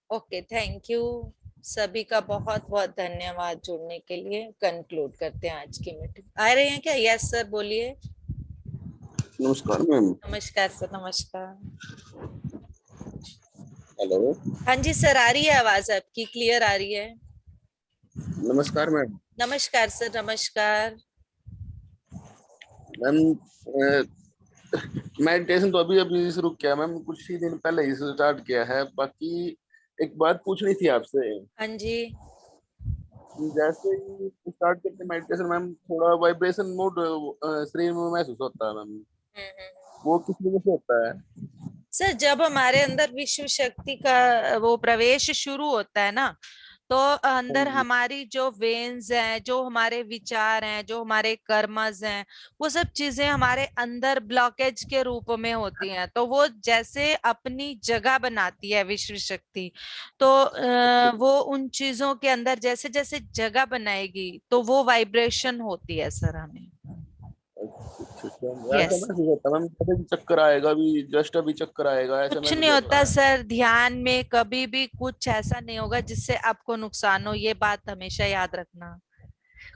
S1: Okay, thank you सभी का, बहुत बहुत धन्यवाद जुड़ने के लिए। कंक्लूड करते हैं आज की मीटिंग। आ रहे हैं क्या? यस सर, बोलिए।
S10: नमस्कार मैम।
S1: नमस्कार सर, नमस्कार।
S10: हेलो।
S1: हाँ जी सर, आ रही है आवाज आपकी, क्लियर आ रही है।
S10: नमस्कार मैम।
S1: नमस्कार सर, नमस्कार।
S10: मैम मेडिटेशन तो अभी अभी शुरू किया मैम, कुछ ही दिन पहले ही स्टार्ट किया है। बाकी एक बात पूछनी थी आपसे।
S1: हाँ जी।
S10: जैसे ही स्टार्ट करते मेडिटेशन मैम, थोड़ा वाइब्रेशन मोड शरीर में महसूस होता है मैम, वो किस वजह से होता है?
S1: सर जब हमारे अंदर विश्व शक्ति का वो प्रवेश शुरू होता है ना, तो अंदर हमारी जो वेन्स हैं, जो हमारे विचार हैं, जो हमारे कर्मज हैं, वो सब चीजें हमारे अंदर ब्लॉकेज के रूप में होती हैं। तो वो जैसे अपनी जगह बनाती है विश्व शक्ति, तो वो उन चीजों के अंदर जैसे जैसे जगह बनाएगी तो वो वाइब्रेशन होती है सर हमें।
S10: अच्छा ऐसा
S1: यस,
S10: महसूस होता है मैम, कभी भी चक्कर आएगा भी, जस्ट अभी चक्कर आएगा ऐसा
S1: कुछ
S10: महसूस
S1: नहीं
S10: हो
S1: होता
S10: रहा है।
S1: सर, ध्यान में कभी भी कुछ ऐसा नहीं होगा जिससे आपको नुकसान हो, ये बात हमेशा याद रखना।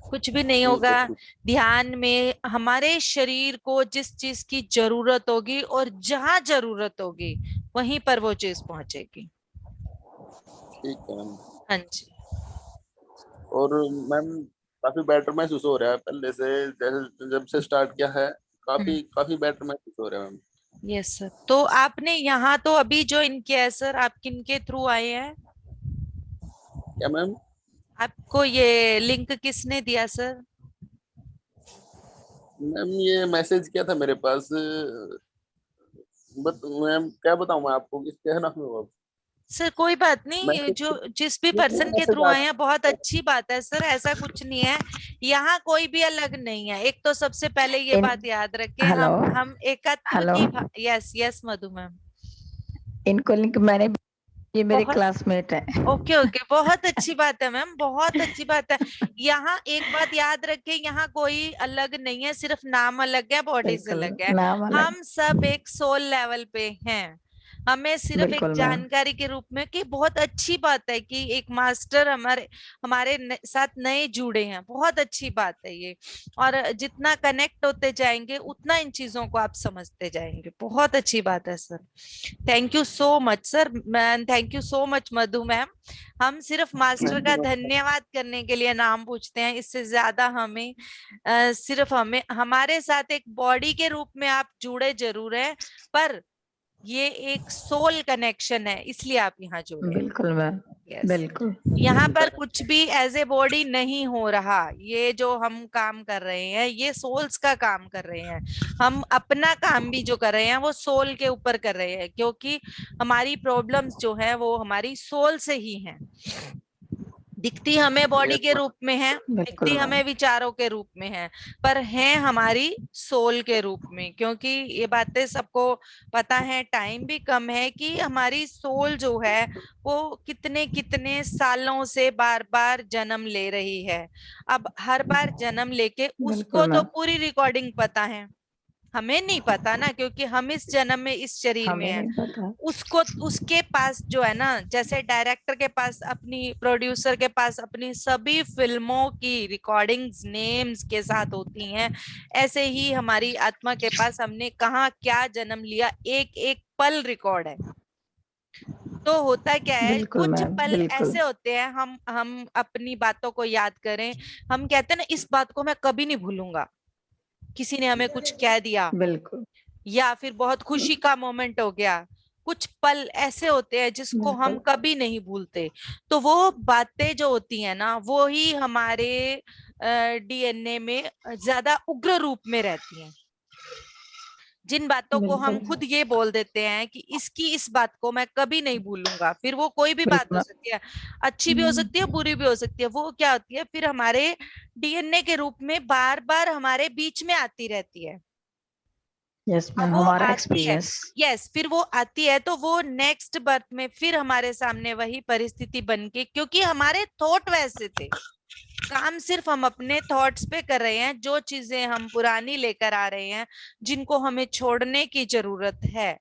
S1: कुछ भी नहीं
S10: ठीक है
S1: होगा।
S10: ठीक
S1: ध्यान में हमारे शरीर को जिस चीज की जरूरत होगी और जहां जरूरत होगी वहीं पर वो चीज पहुंचेगी।
S10: ठीक है मैम।
S1: हाँ जी।
S10: और मैम काफी बेटर महसूस हो रहा है पहले से, जैसे जब से स्टार्ट किया है काफी काफी बेटर महसूस हो रहा है मैम।
S1: Yes sir. तो आपने यहाँ तो अभी ज्वाइन किया है सर, आप किनके थ्रू आए हैं?
S10: क्या मैम?
S1: आपको ये लिंक किसने दिया सर?
S10: मैम ये मैसेज किया था मेरे पास, बट मैम क्या बताऊं मैं आपको, किस क्या नाम है वो?
S1: सर कोई बात नहीं,
S10: मैसेज
S1: जो जिस भी पर्सन के थ्रू
S10: मैसेज
S1: आए हैं बहुत अच्छी बात है सर, ऐसा कुछ नहीं है। यहाँ कोई भी अलग नहीं है। एक तो सबसे पहले ये
S5: इन
S1: बात याद रखें,
S5: हेलो
S1: हम एकत्व
S5: हेलो
S1: की। यस यस मधु मैम।
S5: इनको लिंक मैंने, ये मेरे
S1: बहुत
S5: क्लासमेट है।
S1: ओके ओके, बहुत अच्छी बात है मैम, बहुत अच्छी बात है। यहाँ एक बात याद रखें, यहाँ कोई अलग नहीं है, सिर्फ नाम अलग है, बॉडीज
S5: बिल्कुल
S1: अलग है।
S5: नाम अलग।
S1: हम सब एक सोल लेवल पे हैं। हमें सिर्फ एक
S5: बिल्कुल मैम।
S1: जानकारी के रूप में कि बहुत अच्छी बात है कि एक मास्टर हमारे हमारे साथ नए जुड़े हैं, बहुत अच्छी बात है ये। और जितना कनेक्ट होते जाएंगे उतना इन चीजों को आप समझते जाएंगे। बहुत अच्छी बात है sir. Thank you so much sir ma'am, thank you so much Madhu ma'am. हम सिर्फ मास्टर
S10: थैंक
S1: का
S10: यू मैम।
S1: धन्यवाद करने के लिए नाम पूछते हैं, इससे ज्यादा हमें सिर्फ हमें हमारे साथ एक बॉडी के रूप में आप जुड़े जरूर हैं, पर ये एक सोल कनेक्शन है, इसलिए आप यहाँ जुड़े हैं।
S5: बिल्कुल मैम।
S1: यस।
S5: बिल्कुल
S1: यहाँ पर कुछ भी एज ए बॉडी नहीं हो रहा। ये जो हम काम कर रहे हैं ये सोल्स का काम कर रहे हैं। हम अपना काम भी जो कर रहे हैं वो सोल के ऊपर कर रहे हैं, क्योंकि हमारी प्रॉब्लम्स जो है वो हमारी सोल से ही हैं। दिखती हमें बॉडी के रूप में है,
S5: बिल्कुल
S1: दिखती
S5: मैम।
S1: हमें विचारों के रूप में है, पर है हमारी सोल के रूप में। क्योंकि ये बातें सबको पता है, टाइम भी कम है, कि हमारी सोल जो है वो कितने कितने सालों से बार बार जन्म ले रही है। अब हर बार जन्म लेके उसको
S5: बिल्कुल
S1: तो
S5: मैम।
S1: पूरी रिकॉर्डिंग पता है, हमें नहीं पता ना, क्योंकि हम इस जन्म में इस शरीर में
S5: हमें
S1: हैं।
S5: नहीं पता।
S1: उसको उसके पास जो है ना, जैसे डायरेक्टर के पास अपनी, प्रोड्यूसर के पास अपनी सभी फिल्मों की रिकॉर्डिंग्स नेम्स के साथ होती हैं, ऐसे ही हमारी आत्मा के पास हमने कहाँ क्या जन्म लिया एक एक पल रिकॉर्ड है। तो होता क्या है,
S5: बिल्कुल
S1: कुछ
S5: मैम।
S1: पल
S5: बिल्कुल
S1: ऐसे होते हैं, हम अपनी बातों को याद करें, हम कहते हैं ना इस बात को मैं कभी नहीं भूलूंगा, किसी ने हमें कुछ कह दिया
S5: बिल्कुल
S1: या फिर बहुत खुशी का मोमेंट हो गया, कुछ पल ऐसे होते हैं जिसको हम
S5: बिल्कुल
S1: कभी नहीं भूलते। तो वो बातें जो होती है ना वो ही हमारे डीएनए में ज्यादा उग्र रूप में रहती हैं। जिन बातों को हम
S5: बिल्कुल
S1: खुद ये बोल देते हैं कि इसकी इस बात को मैं कभी नहीं भूलूंगा, फिर वो कोई भी बात हो
S5: बिल्कुल
S1: सकती है, अच्छी भी हो सकती है बुरी भी हो सकती है, वो क्या होती है फिर हमारे डीएनए के रूप में बार बार हमारे बीच में आती रहती है।
S5: यस
S1: अब
S5: मैम,
S1: वो
S5: हमारा
S1: आती है,
S5: एक्सपीरियंस।
S1: यस, फिर वो आती है तो वो नेक्स्ट बर्थ में फिर हमारे सामने वही परिस्थिति बन के, क्योंकि हमारे थॉट वैसे थे। काम सिर्फ हम अपने थॉट्स पे कर रहे हैं, जो चीजें हम पुरानी लेकर आ रहे हैं, जिनको हमें छोड़ने की जरूरत है,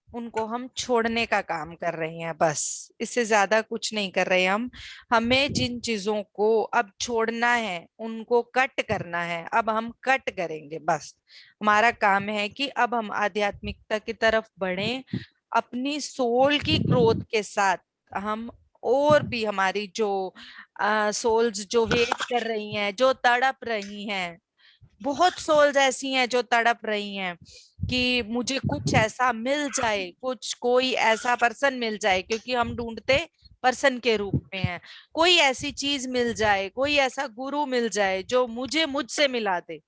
S1: उनको हम छोड़ने का काम कर रहे हैं, बस इससे ज्यादा कुछ नहीं कर रहे हम। हमें जिन चीजों को अब छोड़ना है उनको कट करना है, अब हम कट करेंगे, बस हमारा काम है कि अब हम आध्यात्मिकता की तरफ बढ़ें, अपनी सोल की ग्रोथ के साथ हम और भी हमारी जो सोल्स जो वेट कर रही हैं, जो तड़प रही हैं, बहुत सोल्स ऐसी हैं जो तड़प रही हैं कि मुझे कुछ ऐसा मिल जाए, कुछ कोई ऐसा पर्सन मिल जाए, क्योंकि हम ढूंढते पर्सन के रूप में हैं, कोई ऐसी चीज मिल जाए, कोई ऐसा गुरु मिल जाए जो मुझे मुझसे मिला दे।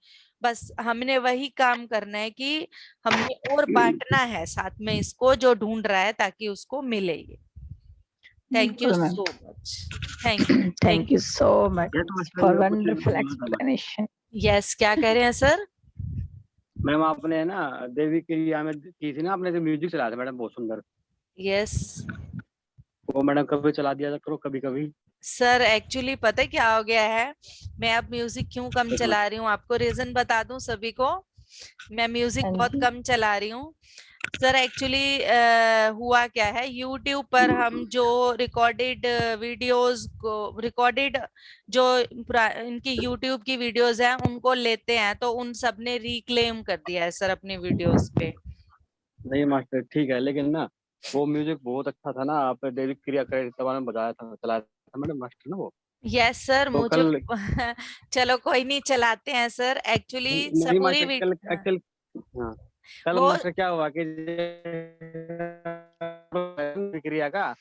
S1: बस हमने वही काम करना है कि हमने और बांटना है साथ में इसको जो ढूंढ रहा है, ताकि उसको मिले ये। थैंक यू
S5: बिल्कुल ma'am.
S1: So much, thank you
S5: thank you so much
S4: ये तो बस
S5: फॉर
S4: कुछ
S5: वंडरफुल
S4: बोलना था।
S5: एक्सप्लेनेशन।
S1: यस, क्या कह रहे हैं सर?
S4: मैम आपने ना देवी क्रिया में की थी ना, आपने जो म्यूजिक चलाया था मैडम बहुत सुंदर,
S1: यस
S4: वो मैडम कभी चला दिया करो कभी कभी।
S1: सर, एक्चुअली पता है क्या हो गया है, मैं अब म्यूजिक क्यों कम चला रही हूँ आपको रीजन बता दूं सभी को। मैं म्यूजिक
S5: हाँ
S1: बहुत
S5: जी।
S1: कम चला रही हूँ सर। एक्चुअली हुआ क्या है, यूट्यूब पर हम जो रिकॉर्डेड वीडियोस को रिकॉर्डेड जो इनकी यूट्यूब की वीडियोस हैं उनको लेते हैं, तो उन सब ने रिक्लेम कर दिया है सर अपनी वीडियोस पे।
S4: नहीं मास्टर ठीक है, लेकिन ना वो म्यूजिक बहुत अच्छा था ना, आपने डेविड क्रिया करे तबान में बजाया था, चलाया था मैडम मास्टर ना वो।
S1: यस सर,
S4: तो
S1: मुझे
S4: कल
S1: चलो कोई नहीं, चलाते हैं सर। एक्चुअली
S4: नहीं
S1: पूरी
S4: मास्टर कल एक्चुअल हाँ कल
S1: वो
S4: मास्टर क्या हुआ कि क्रिया का,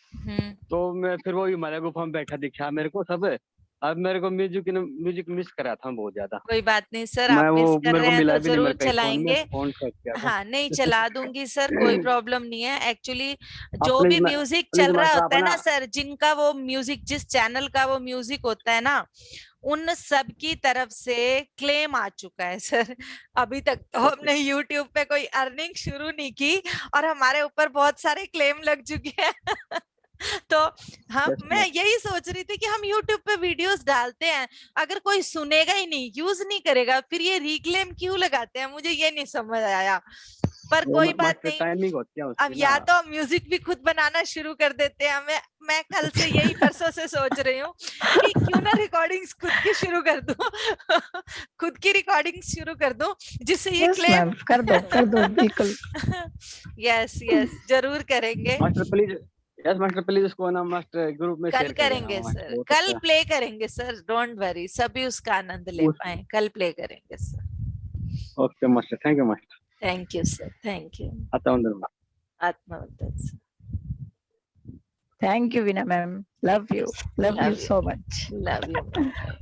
S4: तो मैं फिर वो हमारे गुफा में बैठा दिखा मेरे को सब। अब मेरे को म्यूजिक मिस करा था बहुत ज्यादा।
S1: कोई बात नहीं सर,
S4: मैं
S1: आप
S4: वो
S1: मिस कर
S4: मेरे
S1: रहे
S4: को
S1: हैं
S4: मिला
S1: तो
S4: भी नहीं,
S1: जरूर
S4: मेरे कहीं फोन में
S1: चलाएंगे।
S4: फोन सेट किया था।
S1: हाँ नहीं, चला दूंगी सर, कोई प्रॉब्लम नहीं है। एक्चुअली जो
S4: प्लीज
S1: भी म्यूजिक
S4: प्लीज
S1: चल रहा
S4: मास्टर
S1: होता है
S4: अपना
S1: ना सर, जिनका वो म्यूजिक, जिस चैनल का वो म्यूजिक होता है ना, उन सब की तरफ से क्लेम आ चुका है सर। अभी तक तो हमने यूट्यूब पे कोई अर्निंग शुरू नहीं की और हमारे ऊपर बहुत सारे क्लेम लग चुके हैं। तो मैं यही सोच रही थी कि हम YouTube पे वीडियोस डालते हैं, अगर कोई सुनेगा ही नहीं, यूज नहीं करेगा, फिर ये रिक्लेम क्यों लगाते हैं, मुझे ये नहीं समझ आया। पर कोई बात नहीं,
S4: टाइमिंग होती है
S1: अब
S4: उसकी
S1: या
S4: ना।
S1: तो म्यूजिक भी खुद बनाना शुरू कर देते हैं। मैं कल से यही परसों से सोच रही हूँ कि क्यों ना रिकॉर्डिंग्स खुद की शुरू कर दूं। खुद की रिकॉर्डिंग्स शुरू कर दूं, जिससे ये
S5: यस
S1: क्लेम
S5: मैम, कर दो बिल्कुल।
S1: यस यस जरूर करेंगे।
S4: Master please, yes master please उसको ना मास्टर ग्रुप में
S1: कल
S4: शेयर कर देना
S1: करेंगे
S4: मास्टर,
S1: सर,
S4: बहुत
S1: कल
S4: अच्छा।
S1: प्ले करेंगे सर, डोंट वरी, सभी उसका आनंद ले पाए, कल प्ले करेंगे sir.
S4: Okay master, thank you master.
S1: Thank you sir, thank you. आत्मवंदन sir.
S5: Thank you, Veena ma'am. Love you so much.
S1: Love you.